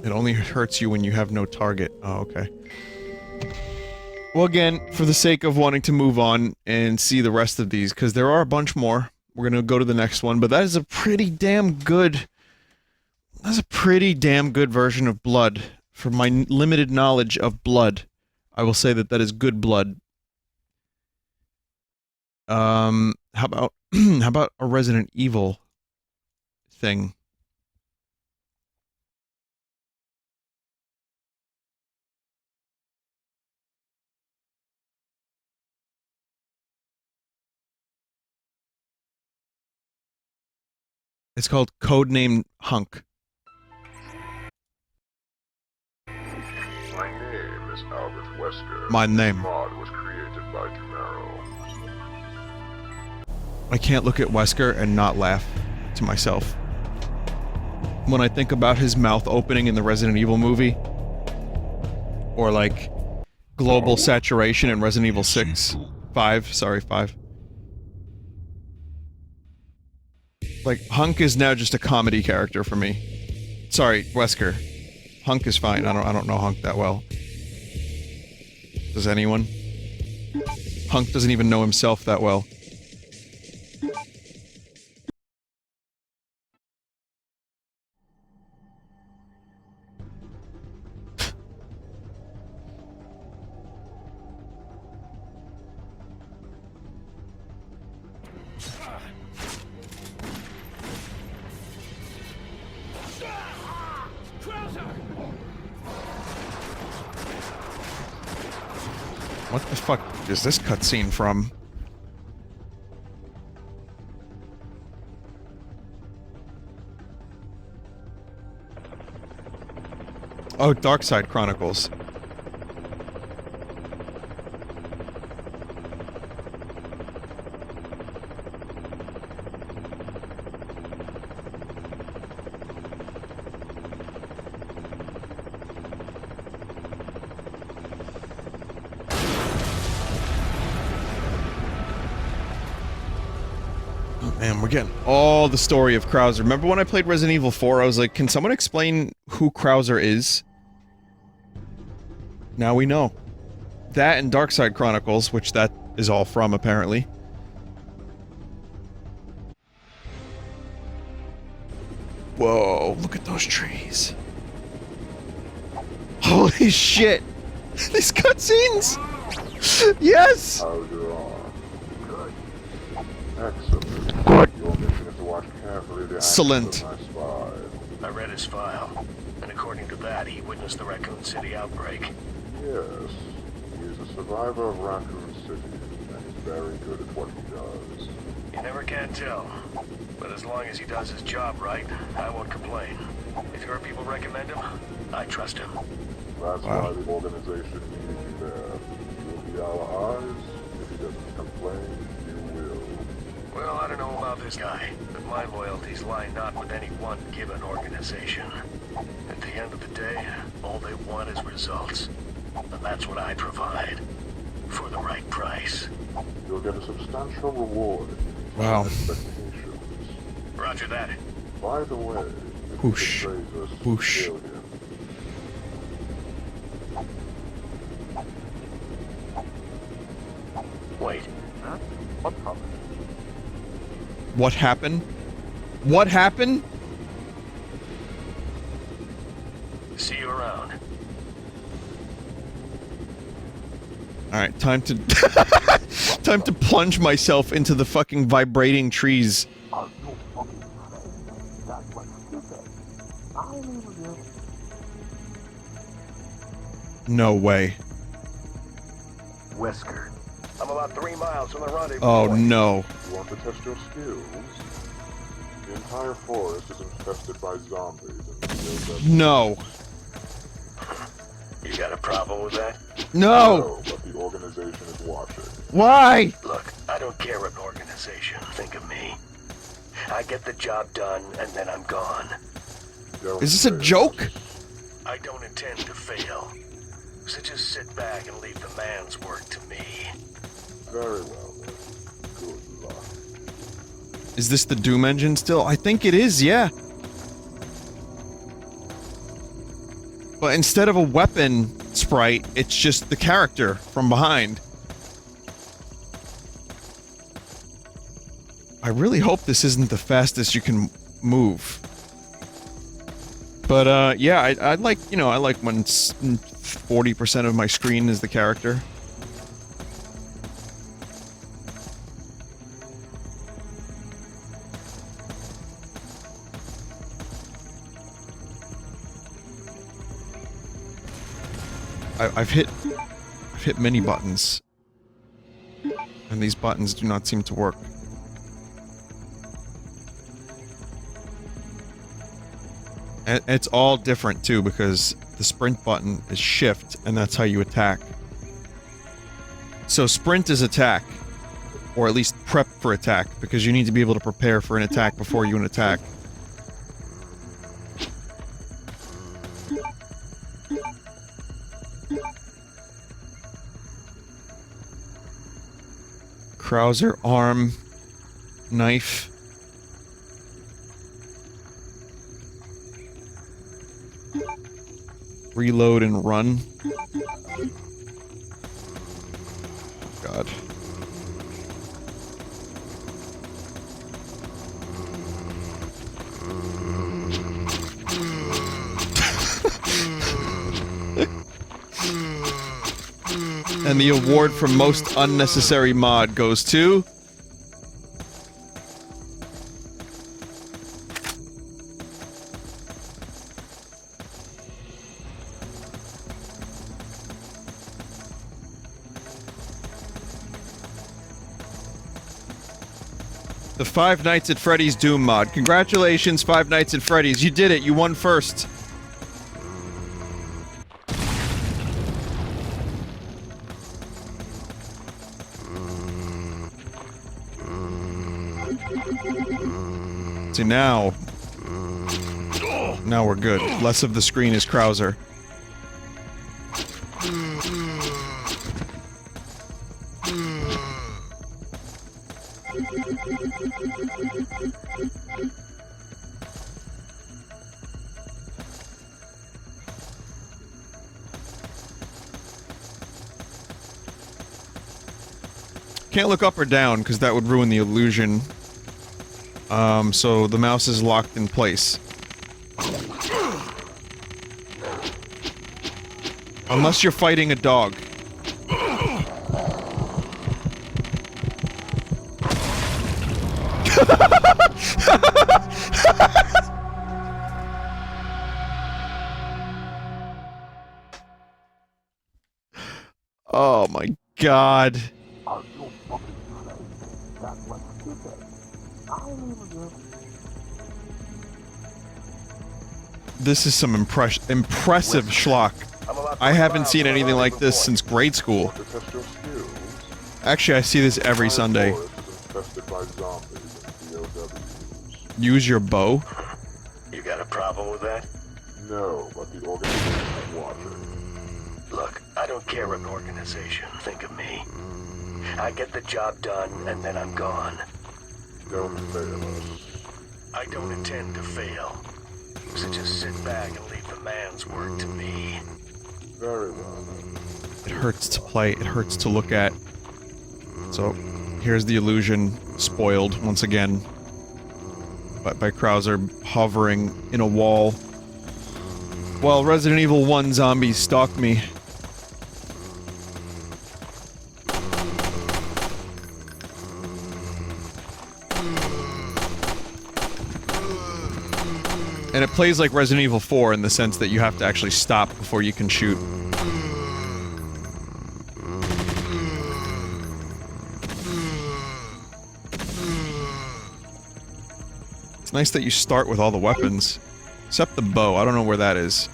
It only hurts you when you have no target. Oh, okay. Well, again, for the sake of wanting to move on and see the rest of these, because there are a bunch more, we're gonna go to the next one, but that is a pretty damn good... That's a pretty damn good version of blood. For my limited knowledge of blood, I will say that that is good blood. How about... how about a Resident Evil thing? It's called Codename Hunk. My name is Albert Wesker. My name. Mod was created by Camaro. I can't look at Wesker and not laugh to myself. When I think about his mouth opening in the Resident Evil movie, or like global saturation in Resident Evil 6, 5, sorry, 5. Like, Hunk is now just a comedy character for me. Sorry, Wesker. Hunk is fine. I don't know Hunk that well. Does anyone? Hunk doesn't even know himself that well. What the fuck is this cutscene from? Oh, Darkside Chronicles. Man, we're getting all the story of Krauser. Remember when I played Resident Evil 4, I was like, can someone explain who Krauser is? Now we know. That and Darkside Chronicles, which that is all from, apparently. Whoa, look at those trees. Holy shit! These cutscenes! Yes! How's your arm? Good. Excellent. Good. Your mission is to watch carefully the Excellent. actions of my spy. I read his file, and according to that, he witnessed the Raccoon City outbreak. Yes, he is a survivor of Raccoon City, and he's very good at what he does. You never can tell, but as long as he does his job right, I won't complain. If your people recommend him, I trust him. That's why the organization needs you there. You'll be our eyes. If he doesn't complain, you will. Well, I don't know about this guy, but my loyalties lie not with any one given organization. At the end of the day, all they want is results. And that's what I provide. For the right price. You'll get a substantial reward. Wow. Expectations. Roger that. By the way, if Whoosh. you betrays us, Whoosh. kill him. Wait. Huh? What happened? What happened? What happened? See you around. Alright, time to... time to plunge myself into the fucking vibrating trees. Are you fucking crazy? That's what you said. I knew you. No way. Wesker. I'm about 3 miles from the rendezvous. Oh point. no. You want to test your skills? The entire forest is infested by zombies and feels that... No. You got a problem with that? No! but the organization is watching. Why? Look, I don't care what organization. Think of me. I get the job done, and then I'm gone. Don't Is this a fail. joke? I don't intend to fail. So just sit back and leave the man's work to me. Very well, then. Good luck. Is this the Doom engine still? I think it is, yeah. But instead of a weapon sprite, it's just the character from behind. I really hope this isn't the fastest you can move. But, yeah, I'd like, you know, I like when 40% of my screen is the character. I've hit many buttons, and these buttons do not seem to work. And it's all different too, because the sprint button is shift, and that's how you attack. So sprint is attack, or at least prep for attack, because you need to be able to prepare for an attack before you attack. Krauser, arm, knife. Reload and run. God. And the award for most unnecessary mod goes to... the Five Nights at Freddy's Doom mod. Congratulations, Five Nights at Freddy's. You did it. You won first. See, now we're good. Less of the screen is Krauser. Can't look up or down, because that would ruin the illusion. So the mouse is locked in place. Unless you're fighting a dog. Oh my god. This is some impressive schlock. I haven't seen anything like this since grade school. Actually, I see this every Sunday. Use your bow? You got a problem with that? No, but the organization is watching. Look, I don't care what organization. Think of me. I get the job done, and then I'm gone. Don't fail us. I don't intend to fail. So just sit back and leave the man's work to me. Very well. It hurts to play, it hurts to look at. So, here's the illusion spoiled once again. By Krauser hovering in a wall. While Resident Evil 1 zombies stalk me. And it plays like Resident Evil 4 in the sense that you have to actually stop before you can shoot. It's nice that you start with all the weapons. Except the bow, I don't know where that is.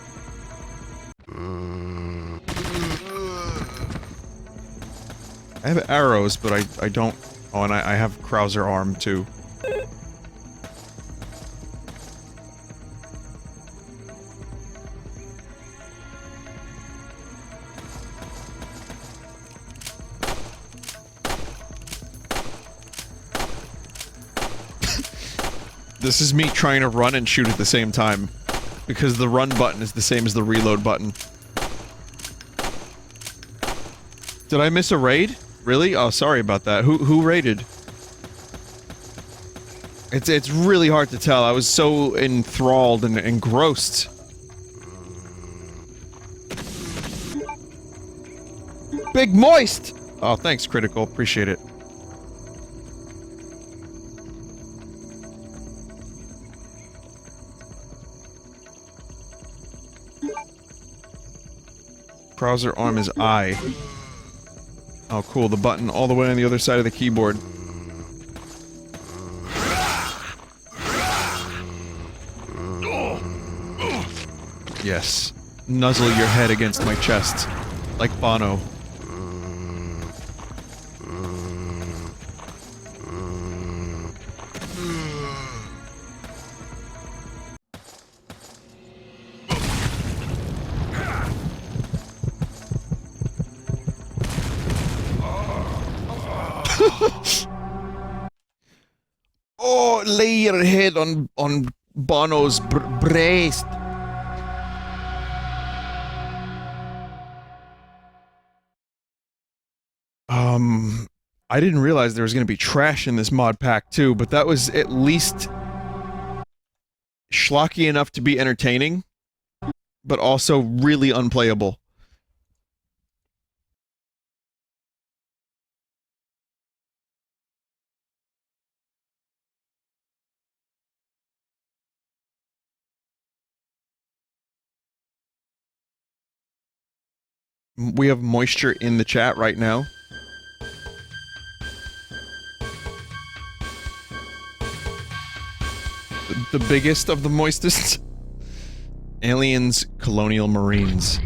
I have arrows, but I don't... Oh, and I have Krauser arm, too. This is me trying to run and shoot at the same time. Because the run button is the same as the reload button. Did I miss a raid? Really? Oh, sorry about that. Who raided? It's really hard to tell. I was so enthralled and engrossed. Big Moist! Oh, thanks, Critical. Appreciate it. Browser arm is I. Oh, cool. The button all the way on the other side of the keyboard. Yes. Nuzzle your head against my chest. Like Bono. Oh, lay your head on Bono's breast. I didn't realize there was gonna be trash in this mod pack too, but that was at least schlocky enough to be entertaining, but also really unplayable. We have moisture in the chat right now. The biggest of the moistest. Aliens, Colonial Marines.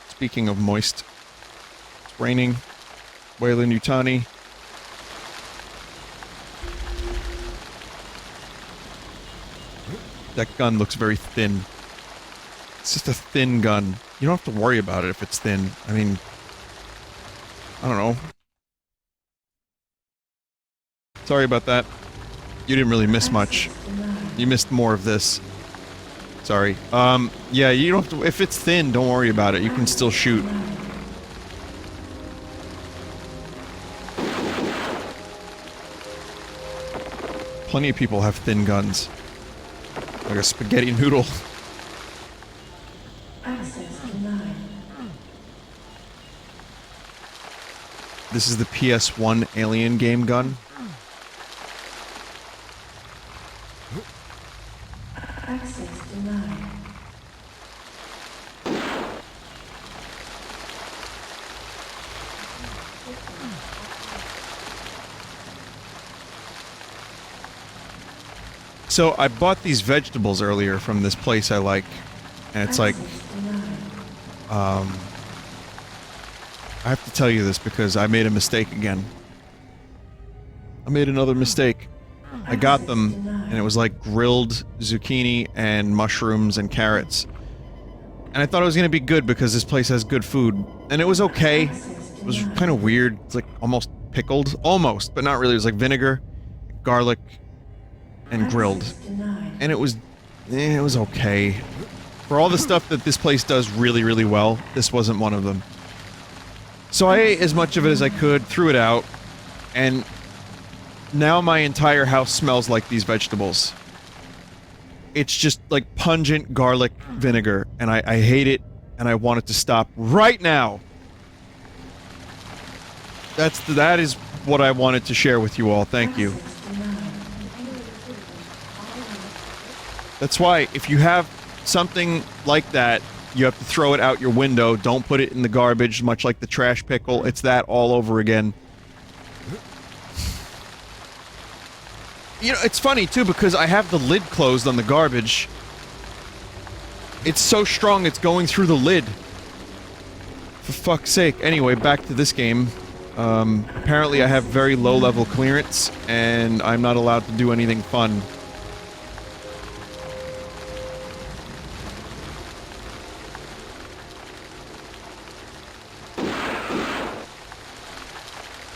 Speaking of moist, it's raining. Wayland Yutani. That gun looks very thin. It's just a thin gun. You don't have to worry about it if it's thin. I mean, I don't know. Sorry about that. You didn't really miss much. You missed more of this. Sorry. Yeah, you don't have to— if it's thin, don't worry about it. You can still shoot. Plenty of people have thin guns. Like a spaghetti noodle. This is the PS1 Alien game gun. Access denied. So, I bought these vegetables earlier from this place I like, and it's like, I have to tell you this because I made a mistake again. I made another mistake. I got them, and it was like grilled zucchini and mushrooms and carrots. And I thought it was gonna be good because this place has good food. And it was okay. It was kind of weird. It's like almost pickled. Almost, but not really. It was like vinegar, garlic, and grilled. And it was okay. For all the stuff that this place does really, really well, this wasn't one of them. So I ate as much of it as I could, threw it out, and now my entire house smells like these vegetables. It's just like pungent garlic vinegar, and I hate it, and I want it to stop right now. That is what I wanted to share with you all. Thank you. That's why, if you have something like that, you have to throw it out your window. Don't put it in the garbage, much like the trash pickle. It's that all over again. You know, it's funny, too, because I have the lid closed on the garbage. It's so strong, it's going through the lid. For fuck's sake. Anyway, back to this game. Apparently I have very low-level clearance, and I'm not allowed to do anything fun.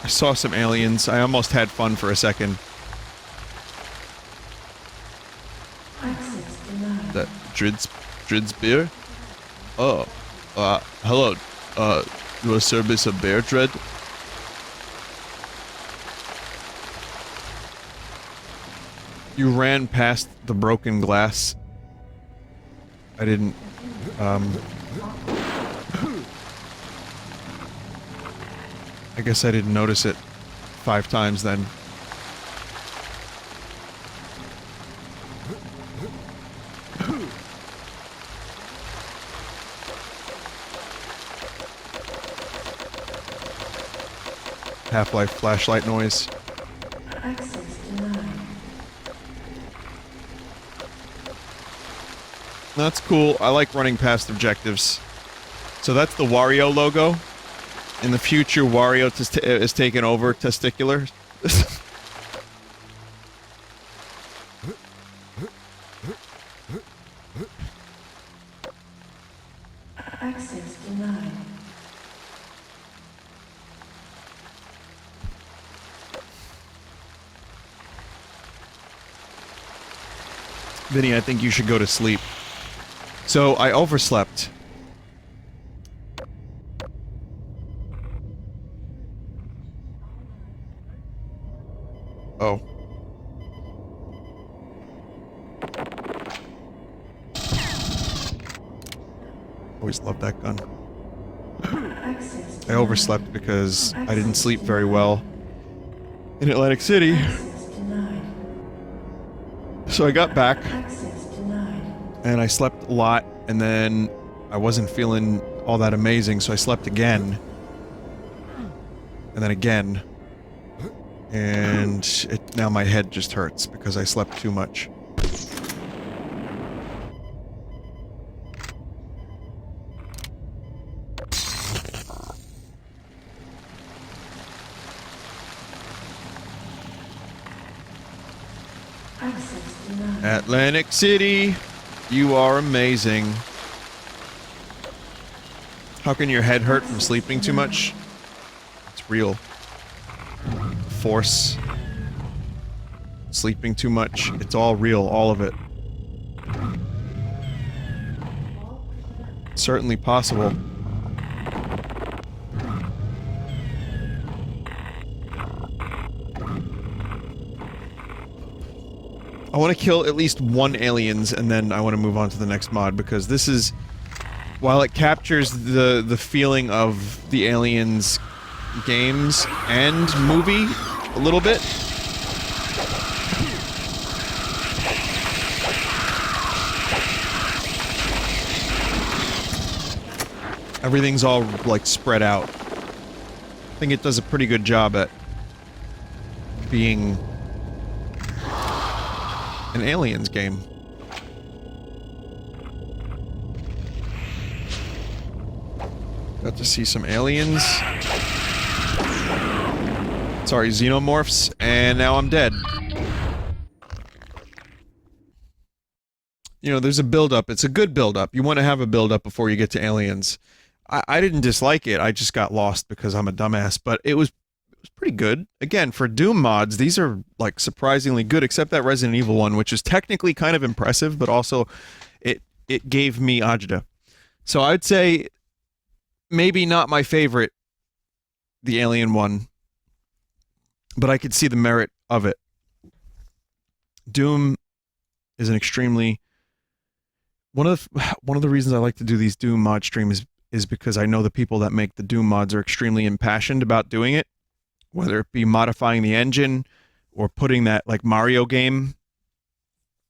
I saw some aliens. I almost had fun for a second. Access denied. That Drid's beer? Oh, hello. Your service a bear dread? You ran past the broken glass. I didn't, I guess I didn't notice it 5 times then. Half-Life flashlight noise. Access denied. That's cool. I like running past objectives. So that's the Wario logo. In the future, Wario is taking over testicular. Access denied. Vinny, I think you should go to sleep. So, I overslept. Oh. Always loved that gun. Access I overslept because I didn't sleep very well in Atlantic City. Access denied. So I got back Access denied. and I slept a lot, and then I wasn't feeling all that amazing, so I slept again. And then again. And now my head just hurts because I slept too much. Access denied. Atlantic City, you are amazing. How can your head hurt from sleeping too much? It's real. Force. Sleeping too much. It's all real, all of it. Certainly possible. I want to kill at least 1 aliens, and then I want to move on to the next mod, because this is... While it captures the feeling of the Aliens games and movie a little bit, everything's all, like, spread out. I think it does a pretty good job at being an Aliens game. Got to see some aliens. Sorry, xenomorphs, and now I'm dead. You know, there's a build-up. It's a good build-up. You want to have a build-up before you get to aliens. I didn't dislike it. I just got lost because I'm a dumbass, but it was pretty good. Again, for Doom mods, these are, like, surprisingly good, except that Resident Evil one, which is technically kind of impressive, but also it gave me agita. So I'd say maybe not my favorite, the Alien one, but I could see the merit of it. Doom is an extremely... One of the reasons I like to do these Doom mod streams is because I know the people that make the Doom mods are extremely impassioned about doing it, whether it be modifying the engine or putting that, like, Mario game,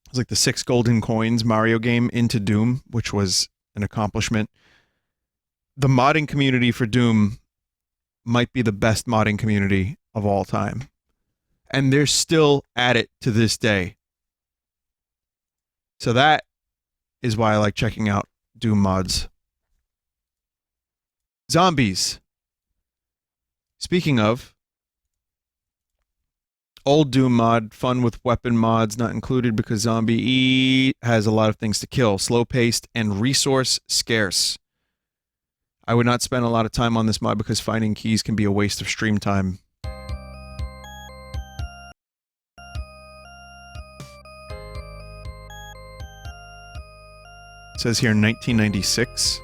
it's like the 6 golden coins Mario game, into Doom, which was an accomplishment. The modding community for Doom might be the best modding community of all time. And they're still at it to this day. So that is why I like checking out Doom mods. Zombies. Speaking of, old Doom mod, fun with weapon mods not included because Zombie E has a lot of things to kill. Slow-paced and resource scarce. I would not spend a lot of time on this mod because finding keys can be a waste of stream time. It says here 1996.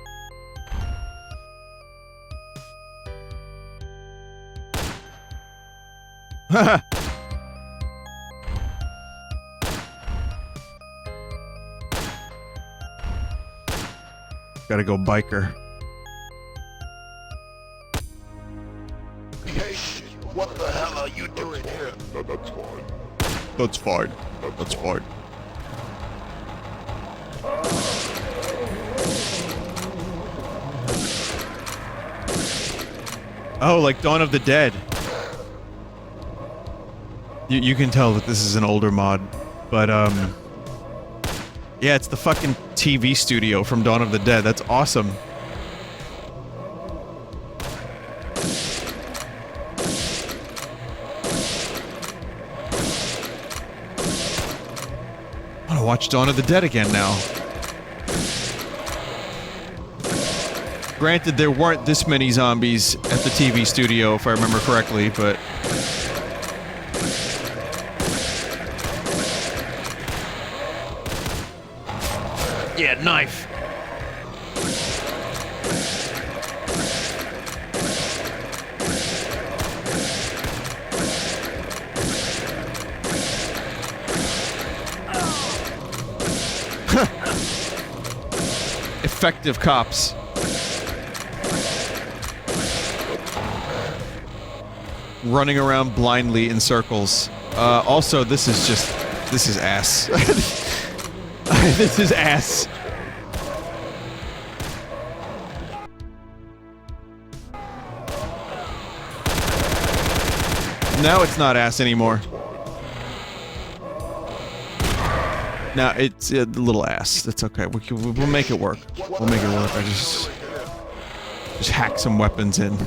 Haha! Gotta go biker. Hey, what the hell are you doing here? That's fine. That's fine. That's fine. Oh, like Dawn of the Dead. You can tell that this is an older mod, but yeah, it's the fucking TV studio from Dawn of the Dead. That's awesome. I want to watch Dawn of the Dead again now. Granted, there weren't this many zombies at the TV studio, if I remember correctly, but... Yeah, knife! Effective cops. Running around blindly in circles. Also, this is ass. This is ass. Now it's not ass anymore. Now it's a little ass. That's okay. We'll make it work. We'll make it work. I just hack some weapons in.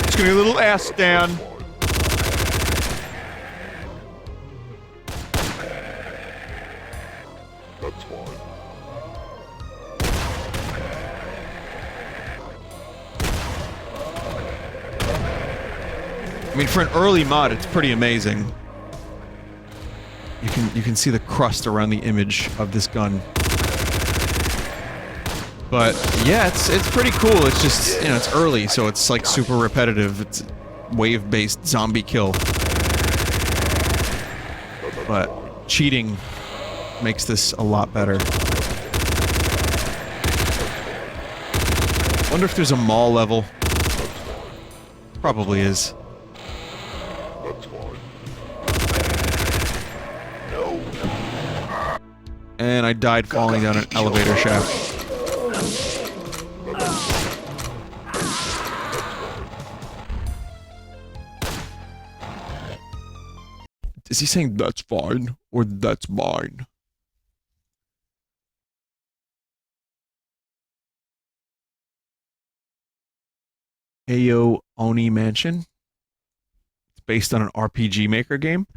It's gonna be a little ass, Dan. That's fine. I mean, for an early mod, it's pretty amazing. You can see the crust around the image of this gun. But yeah, it's pretty cool. It's just, you know, it's early, so it's like super repetitive. It's wave-based zombie kill. But cheating makes this a lot better. Wonder if there's a mall level. Probably is. And I died falling down an elevator shaft. Is he saying that's fine or that's mine? Ayo Oni Mansion. It's based on an RPG Maker game.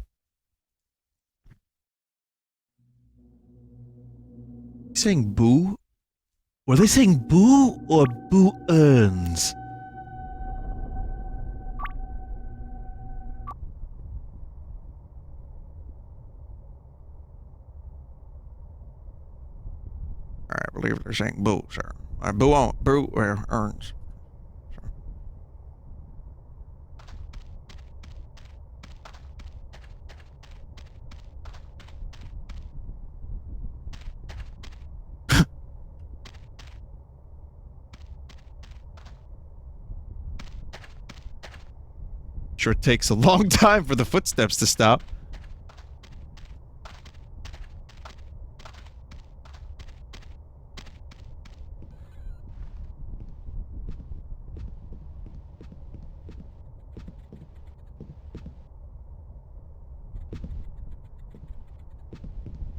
Saying boo? Were they saying boo or boo earns? I believe they're saying boo, sir. Boo on, boo earns. Sure takes a long time for the footsteps to stop.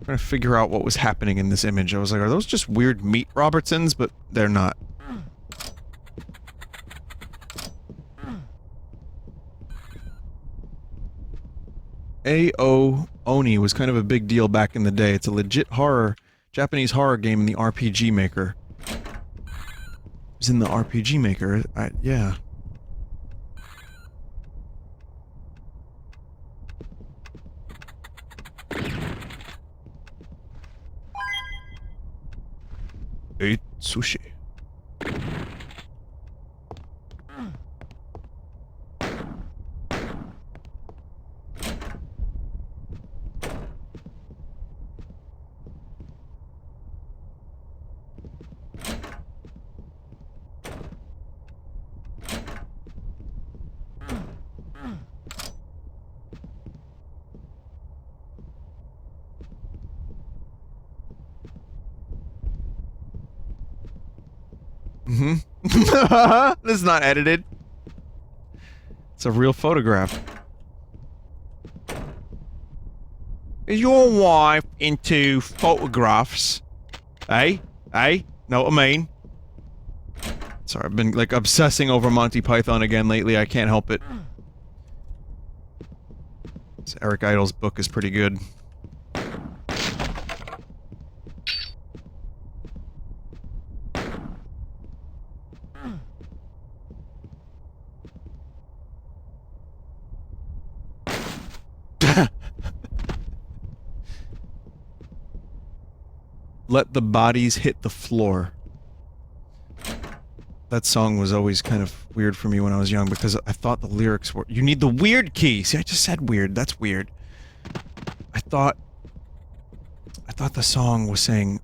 I'm trying to figure out what was happening in this image. I was like, are those just weird meat Robertsons? But they're not. Ayo Oni was kind of a big deal back in the day. It's a legit horror, Japanese horror game in the RPG Maker. It was in the RPG Maker, yeah. Sushi. Mm-hmm. This is not edited. It's a real photograph. Is your wife into photographs? Hey? Hey? Know what I mean? Sorry, I've been, like, obsessing over Monty Python again lately. I can't help it. This Eric Idle's book is pretty good. Let the bodies hit the floor. That song was always kind of weird for me when I was young because I thought the lyrics were— you need the weird key! See, I just said weird. That's weird. I thought the song was saying,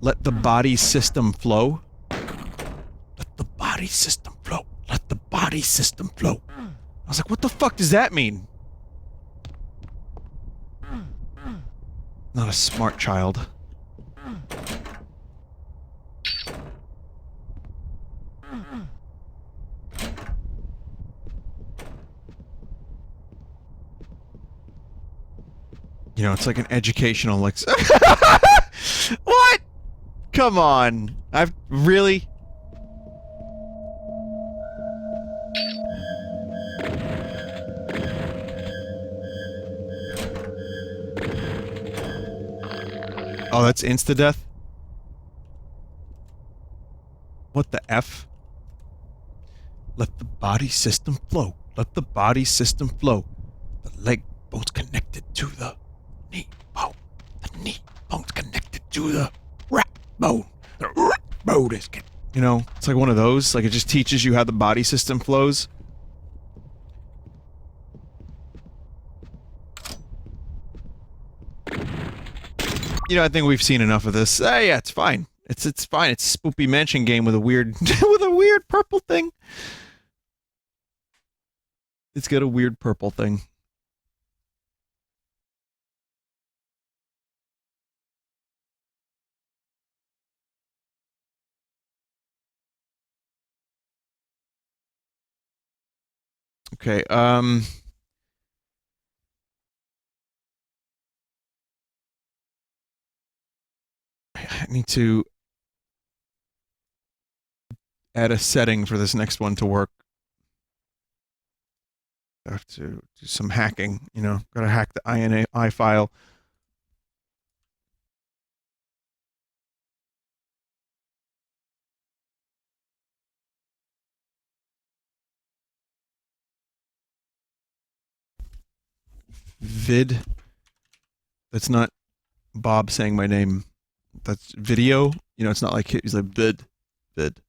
let the body system flow. Let the body system flow. Let the body system flow. I was like, what the fuck does that mean? Not a smart child. You know, it's like an educational, like— what? Come on. I've— really? Oh, that's insta-death? What the F? Let the body system flow. Let the body system flow. The leg bone's connected to the knee bone. The knee bone's connected to the rat bone. The rat bone is— you know, it's like one of those. Like, it just teaches you how the body system flows. You know, I think we've seen enough of this. Yeah, it's fine. It's fine. It's a spoopy mansion game with a weird with a weird purple thing. It's got a weird purple thing. Okay, I need to add a setting for this next one to work. I have to do some hacking, you know. Gotta hack the INI file. Vid. That's not Bob saying my name. That's video. You know, it's not like he's like vid. Vid.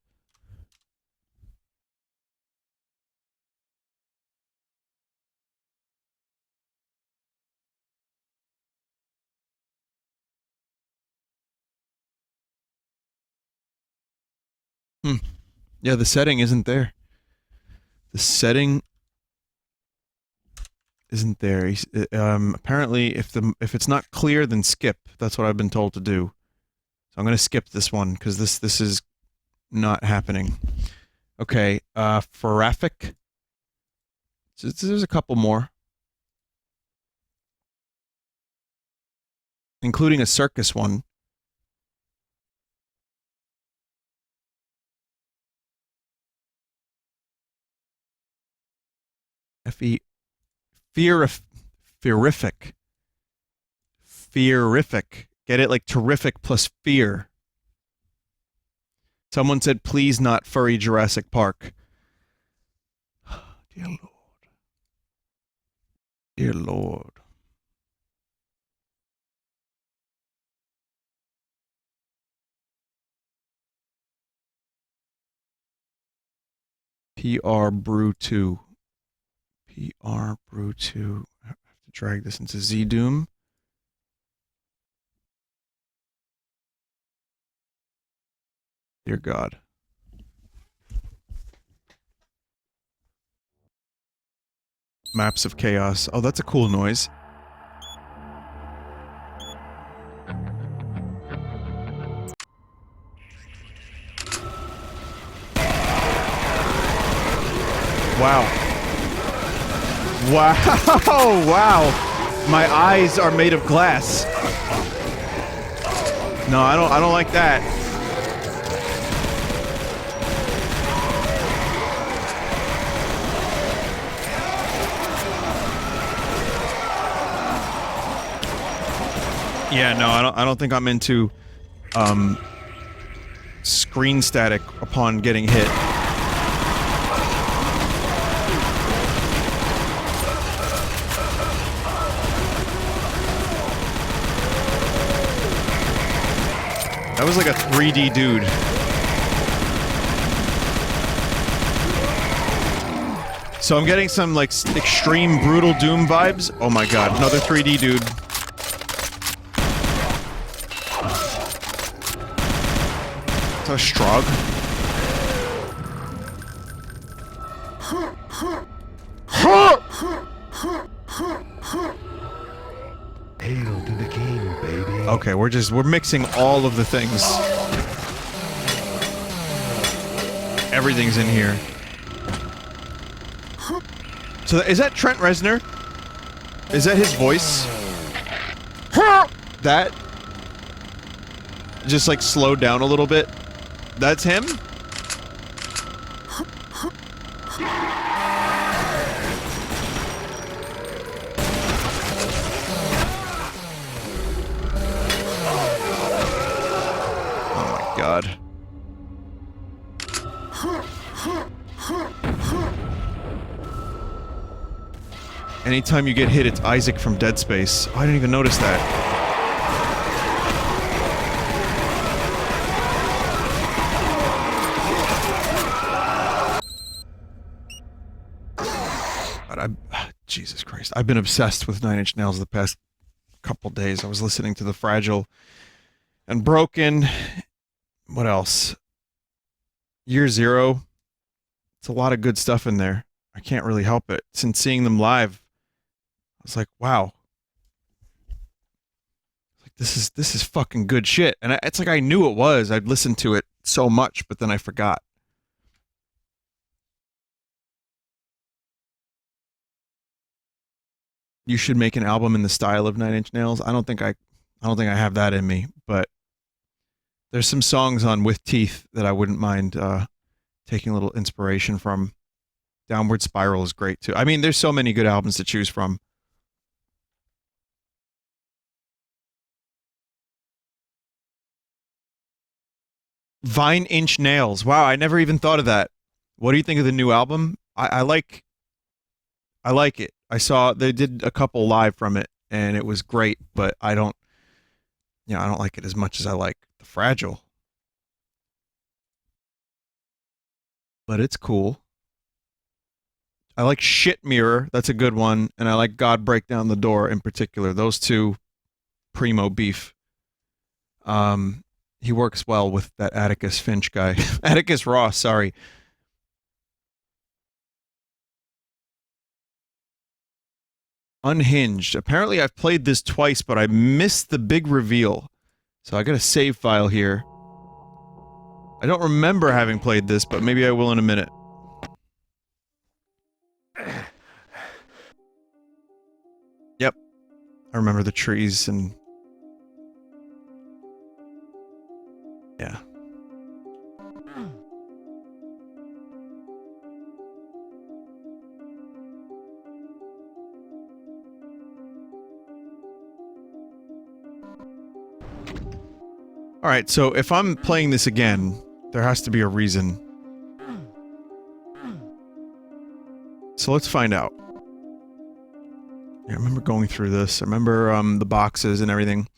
Yeah, the setting isn't there. The setting isn't there. Apparently, if it's not clear, then skip. That's what I've been told to do. So I'm gonna skip this one because this is not happening. Okay, Fearrific. So there's a couple more, including a circus one. Fearrific. Fearrific. Get it? Like terrific plus fear. Someone said, please not furry Jurassic Park. Dear Lord. Dear Lord. PR Brew 2. PR Brew 2. I have to drag this into Z Doom. Dear God. Maps of Chaos. Oh, that's a cool noise. Wow. Wow. Wow. My eyes are made of glass. No, I don't like that. Yeah, no, I don't think I'm into screen static upon getting hit. That was like a 3D dude. So I'm getting some like extreme brutal Doom vibes. Oh my god, another 3D dude. A Strog. Hail to the king, baby. Okay, we're mixing all of the things. Everything's in here. So is that Trent Reznor? Is that his voice? That just like slowed down a little bit. That's him? Oh my god. Anytime you get hit, it's Isaac from Dead Space. Oh, I didn't even notice that. Jesus Christ. I've been obsessed with Nine Inch Nails the past couple days. I was listening to The Fragile and Broken. What else? Year Zero. It's a lot of good stuff in there. I can't really help it. Since seeing them live, I was like, wow. Like this is fucking good shit. And it's like I knew it was. I'd listened to it so much, but then I forgot. You should make an album in the style of Nine Inch Nails. I don't think I have that in me, but there's some songs on With Teeth that I wouldn't mind taking a little inspiration from. Downward Spiral is great too. I mean, there's so many good albums to choose from. Vine Inch Nails. Wow, I never even thought of that. What do you think of the new album? I like it. I saw they did a couple live from it, and it was great, but I don't like it as much as I like The Fragile. But it's cool. I like Shit Mirror, that's a good one, and I like God Break Down the Door in particular. Those two, primo beef. He works well with that Atticus Finch guy. Atticus Ross, sorry. Unhinged. Apparently I've played this twice, but I missed the big reveal. So I got a save file here. I don't remember having played this, but maybe I will in a minute. Yep. I remember the trees and... yeah. Alright, so if I'm playing this again, there has to be a reason. So let's find out. Yeah, I remember going through this. I remember the boxes and everything.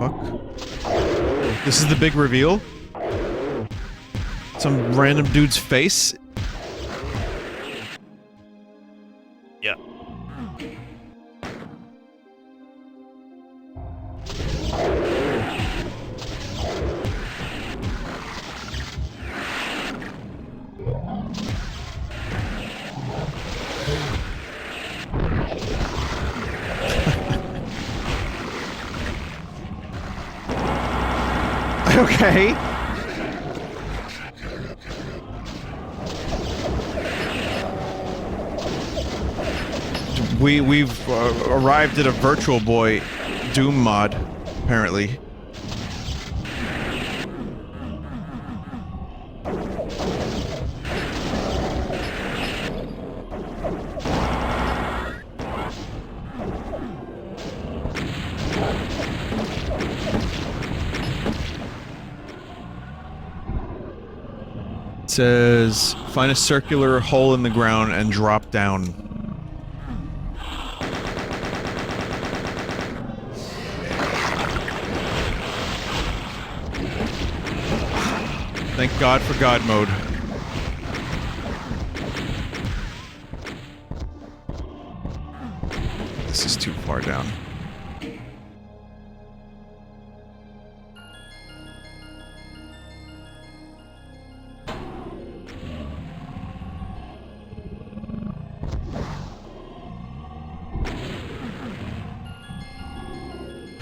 fuck? This is the big reveal? Some random dude's face? Yeah. Okay. We've arrived at a Virtual Boy Doom mod, apparently. It says, find a circular hole in the ground and drop down. Thank God for God mode. This is too far down.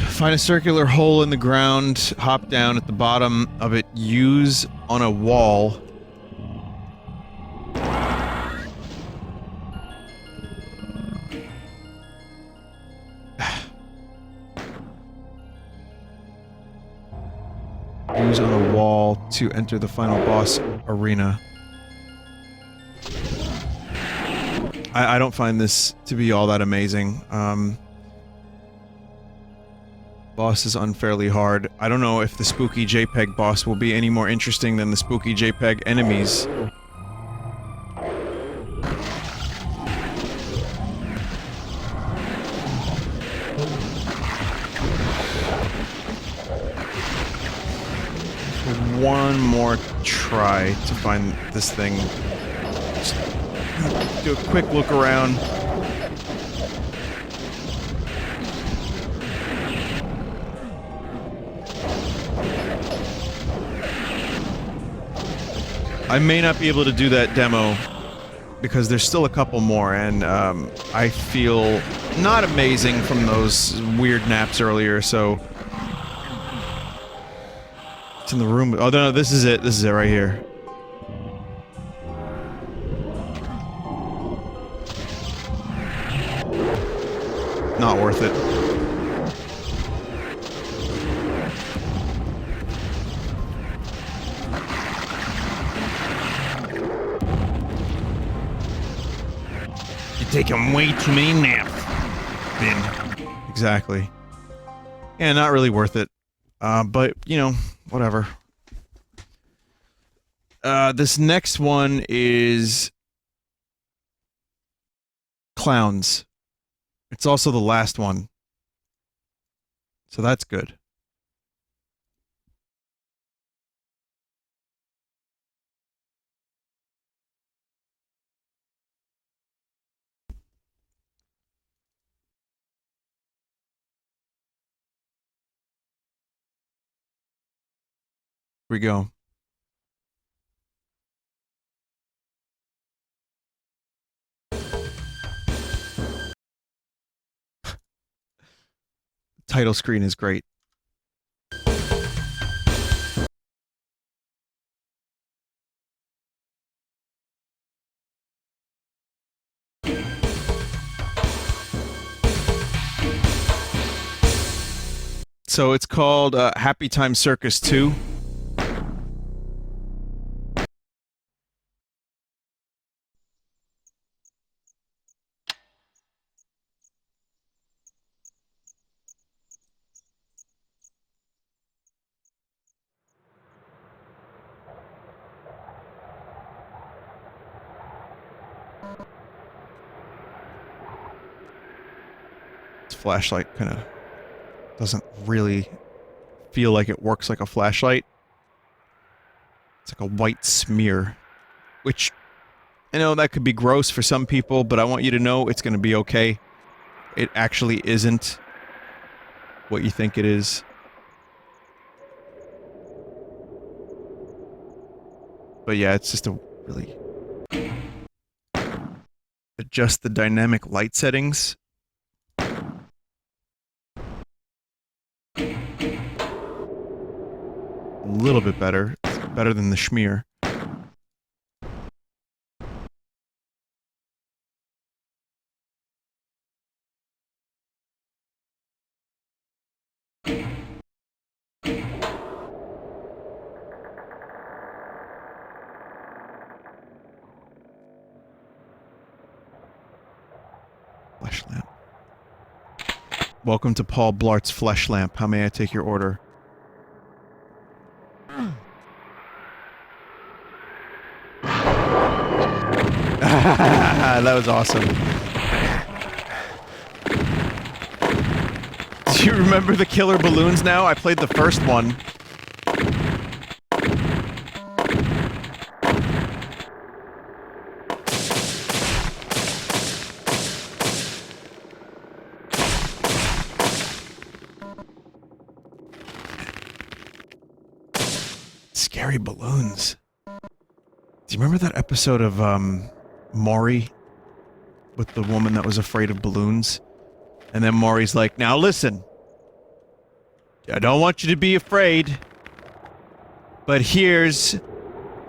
Find a circular hole in the ground, hop down at the bottom of it, use on a wall. Use on a wall to enter the final boss arena. I don't find this to be all that amazing. Boss is unfairly hard. I don't know if the spooky JPEG boss will be any more interesting than the spooky JPEG enemies. One more try to find this thing. Just do a quick look around. I may not be able to do that demo because there's still a couple more, and I feel not amazing from those weird naps earlier, so... It's in the room. Oh no, this is it. This is it right here. Not worth it. Taking way too many naps, Vin. Exactly. Yeah, not really worth it. But, you know, whatever. This next one is... Clowns. It's also the last one. So that's good. Here we go. Title screen is great. So it's called Happy Time Circus 2. This flashlight kind of doesn't really feel like it works like a flashlight. It's like a white smear. Which, I know that could be gross for some people, but I want you to know it's going to be okay. It actually isn't what you think it is. But yeah, it's just a really... Adjust the dynamic light settings. A little bit better. It's better than the schmear. Flesh lamp. Welcome to Paul Blart's Flesh Lamp. How may I take your order? That was awesome. Do you remember the killer balloons now? I played the first one. Scary balloons. Do you remember that episode of, Maury? With the woman that was afraid of balloons? And then Maury's like, now listen. I don't want you to be afraid. But here's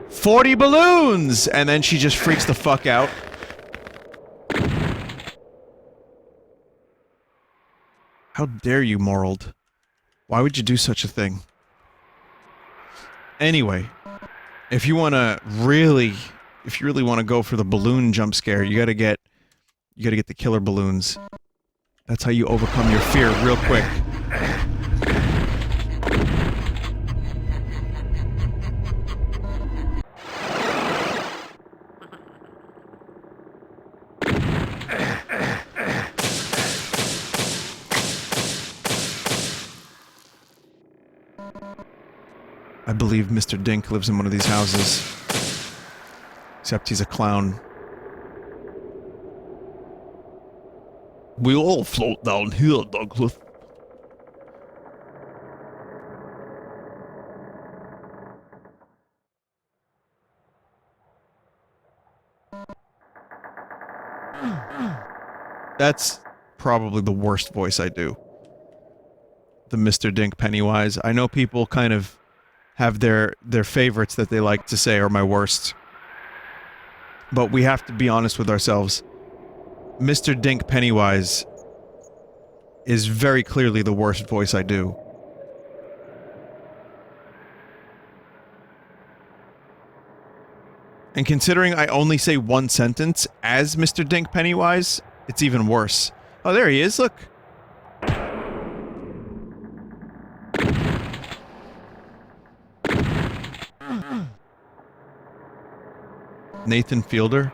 40 balloons! And then she just freaks the fuck out. How dare you, Morald? Why would you do such a thing? Anyway, if you want to really, if you really want to go for the balloon jump scare, you gotta get the killer balloons. That's how you overcome your fear real quick. I believe Mr. Dink lives in one of these houses. Except he's a clown. We all float down here, Douglas. That's probably the worst voice I do. The Mr. Dink Pennywise. I know people kind of have their favorites that they like to say are my worst. But we have to be honest with ourselves. Mr. Dink Pennywise is very clearly the worst voice I do. And considering I only say one sentence as Mr. Dink Pennywise, it's even worse. Oh, there he is, look. Nathan Fielder.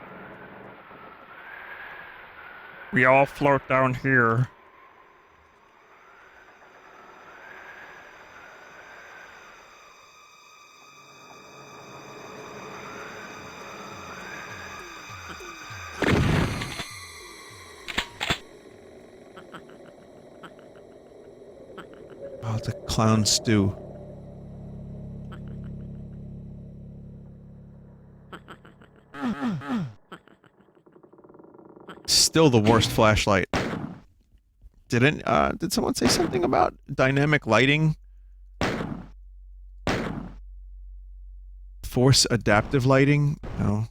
We all float down here. Oh, it's a clown stew. Still the worst flashlight. Did someone say something about dynamic lighting? Force adaptive lighting? No.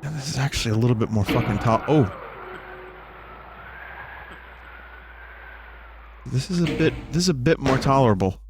Yeah, this is actually a little bit more fucking tall. Oh. This is a bit more tolerable.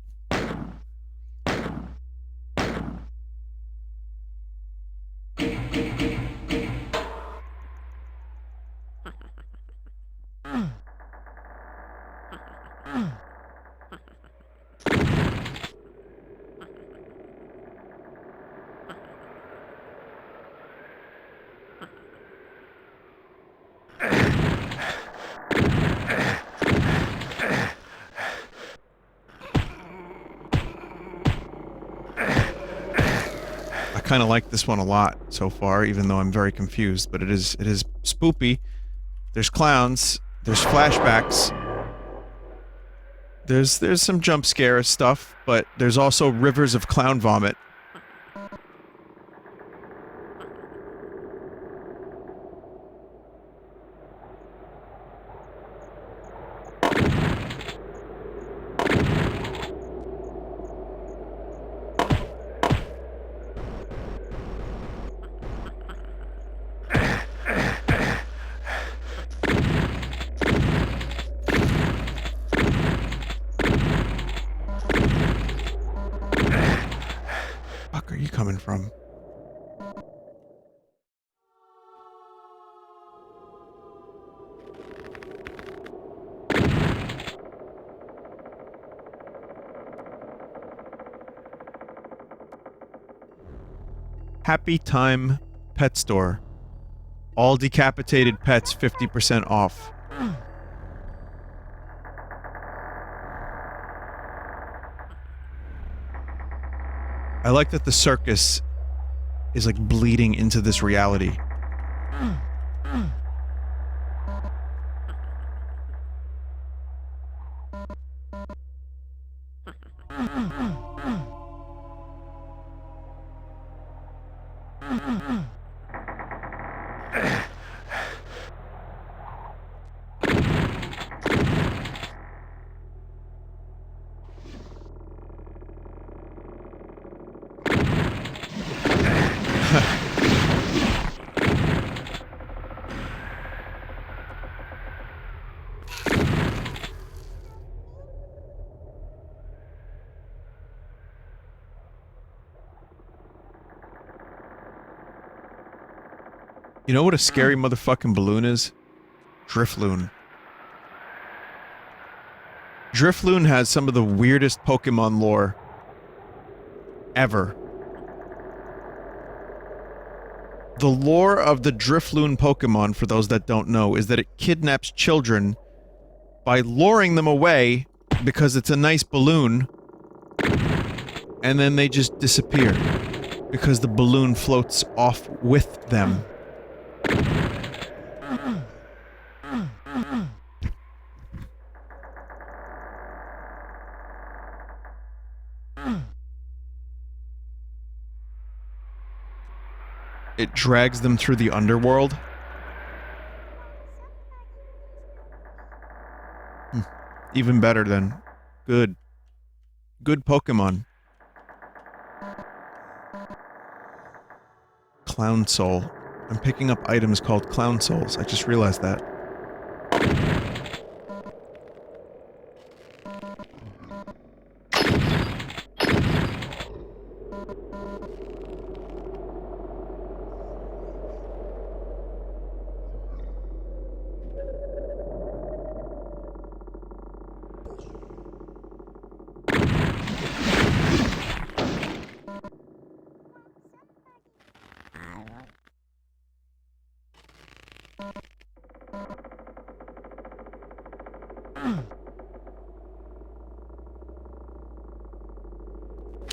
I kind of like this one a lot so far, even though I'm very confused, but it is spoopy. There's clowns, there's flashbacks. There's some jump scare stuff, but there's also rivers of clown vomit. Fuck are you coming from? Happy Time Pet Store. All decapitated pets 50% off. I like that the circus is like bleeding into this reality. You know what a scary motherfucking balloon is? Drifloon. Drifloon has some of the weirdest Pokemon lore ever. The lore of the Drifloon Pokemon, for those that don't know, is that it kidnaps children by luring them away because it's a nice balloon, and then they just disappear because the balloon floats off with them. It drags them through the underworld. Even better then. Good. Good Pokemon. Clown Soul. I'm picking up items called Clown Souls. I just realized that.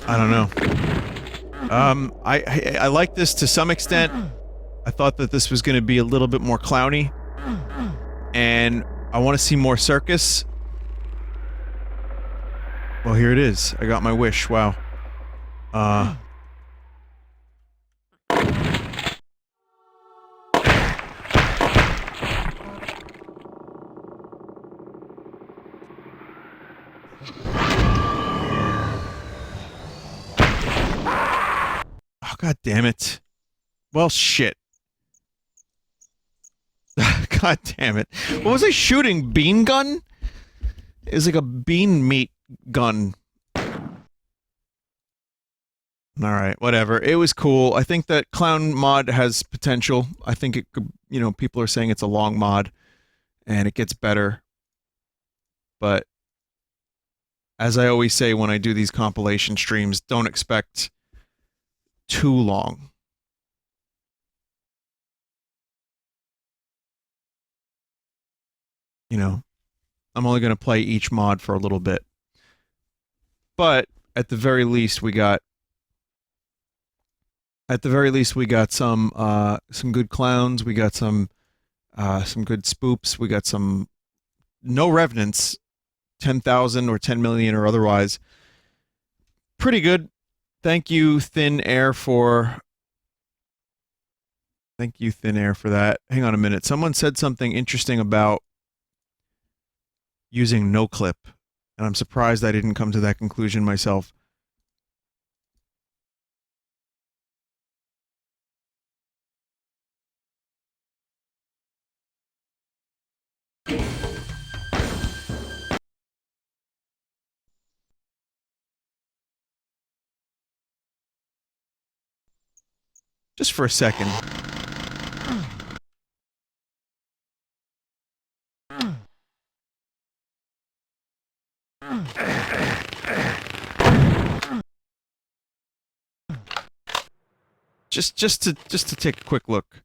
I don't know. I like this to some extent. I thought that this was going to be a little bit more clowny. And I want to see more Circus. Well, here it is. I got my wish. Wow. Oh, God damn it. Well, shit. God damn it. What was I shooting? Bean gun? It was like a bean meat gun. Alright, whatever. It was cool. I think that Clown mod has potential. I think it could, you know, people are saying it's a long mod, and it gets better. But, as I always say when I do these compilation streams, don't expect too long. you know, I'm only going to play each mod for a little bit. But at the very least, we got some good clowns. We got some good spoops. We got some no revenants, 10,000 or 10 million or otherwise. Pretty good. Thank you, Thin Air, for that. Hang on a minute. Someone said something interesting about using no clip, and I'm surprised I didn't come to that conclusion myself. Just for a second. Just to take a quick look.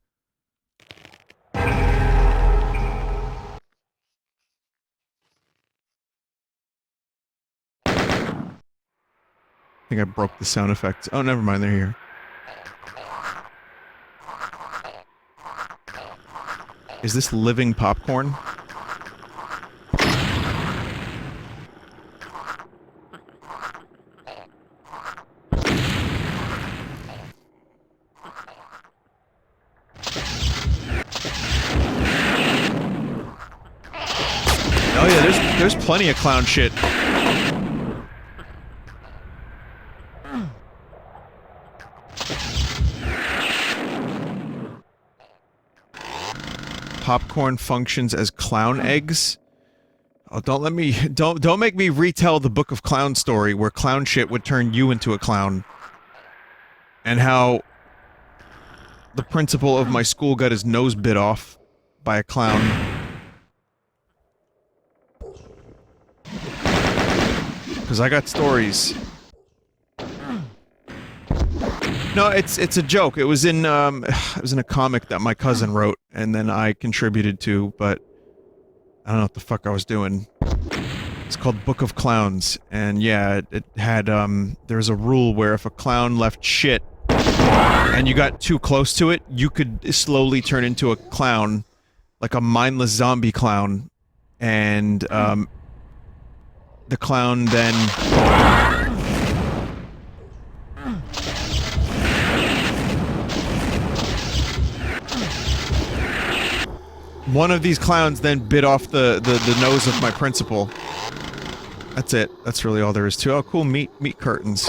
I think I broke the sound effects. Oh, never mind, they're here. Is this living popcorn? Oh yeah, there's plenty of clown shit. Popcorn functions as clown eggs. Oh, don't make me retell the Book of Clown story where clown shit would turn you into a clown. And how the principal of my school got his nose bit off by a clown. Because I got stories. No, it's a joke. It was in a comic that my cousin wrote, and then I contributed to, but I don't know what the fuck I was doing. It's called Book of Clowns, and yeah, it had, there's a rule where if a clown left shit, and you got too close to it, you could slowly turn into a clown, like a mindless zombie clown, and, the clown then... One of these clowns then bit off the nose of my principal. That's it. That's really all there is to it. Oh, cool. Meat curtains.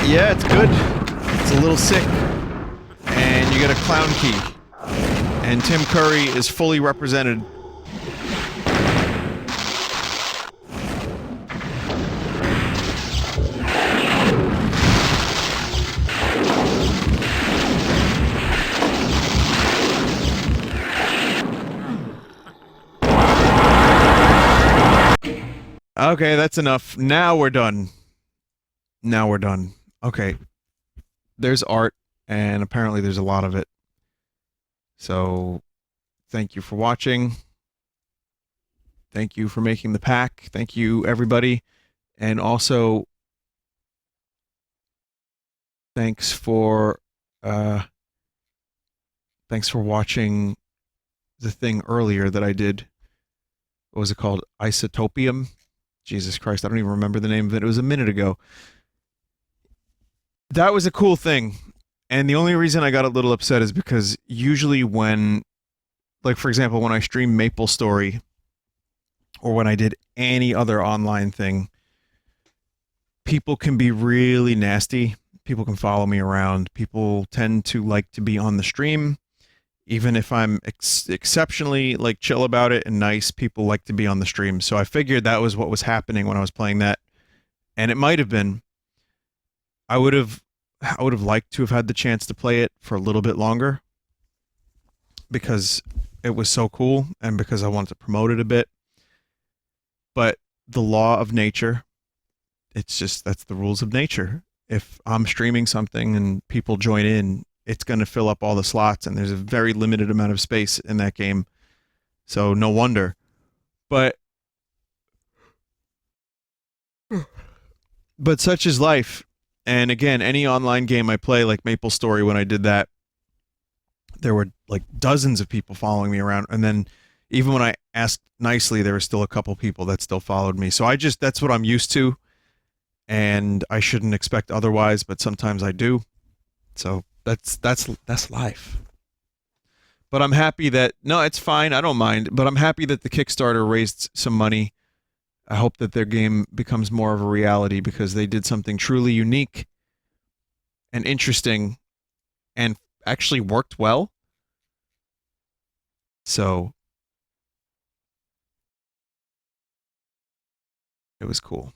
Yeah, it's good. It's a little sick. And you get a clown key. And Tim Curry is fully represented. Okay, that's enough. Now we're done. Now we're done. Okay. There's art, and apparently there's a lot of it. So, thank you for watching. Thank you for making the pack. Thank you, everybody. And also, thanks for watching the thing earlier that I did. What was it called? Isotopium? Jesus Christ, I don't even remember the name of it. It was a minute ago. That was a cool thing. And the only reason I got a little upset is because usually when, like for example, when I stream MapleStory, or when I did any other online thing, people can be really nasty. People can follow me around. People tend to like to be on the stream. Even if I'm exceptionally like chill about it and nice, people like to be on the stream. So I figured that was what was happening when I was playing that. And it might have been. I would have liked to have had the chance to play it for a little bit longer, because it was so cool and because I wanted to promote it a bit. But the law of nature, it's just, that's the rules of nature. If I'm streaming something and people join in, it's going to fill up all the slots, and there's a very limited amount of space in that game. So no wonder. But such is life. And again, any online game I play, like MapleStory, when I did that, there were like dozens of people following me around. And then even when I asked nicely, there were still a couple people that still followed me. So that's what I'm used to. And I shouldn't expect otherwise, but sometimes I do. So that's life. But I'm happy that, no, it's fine. I don't mind. But I'm happy that the Kickstarter raised some money. I hope that their game becomes more of a reality because they did something truly unique and interesting and actually worked well. So it was cool.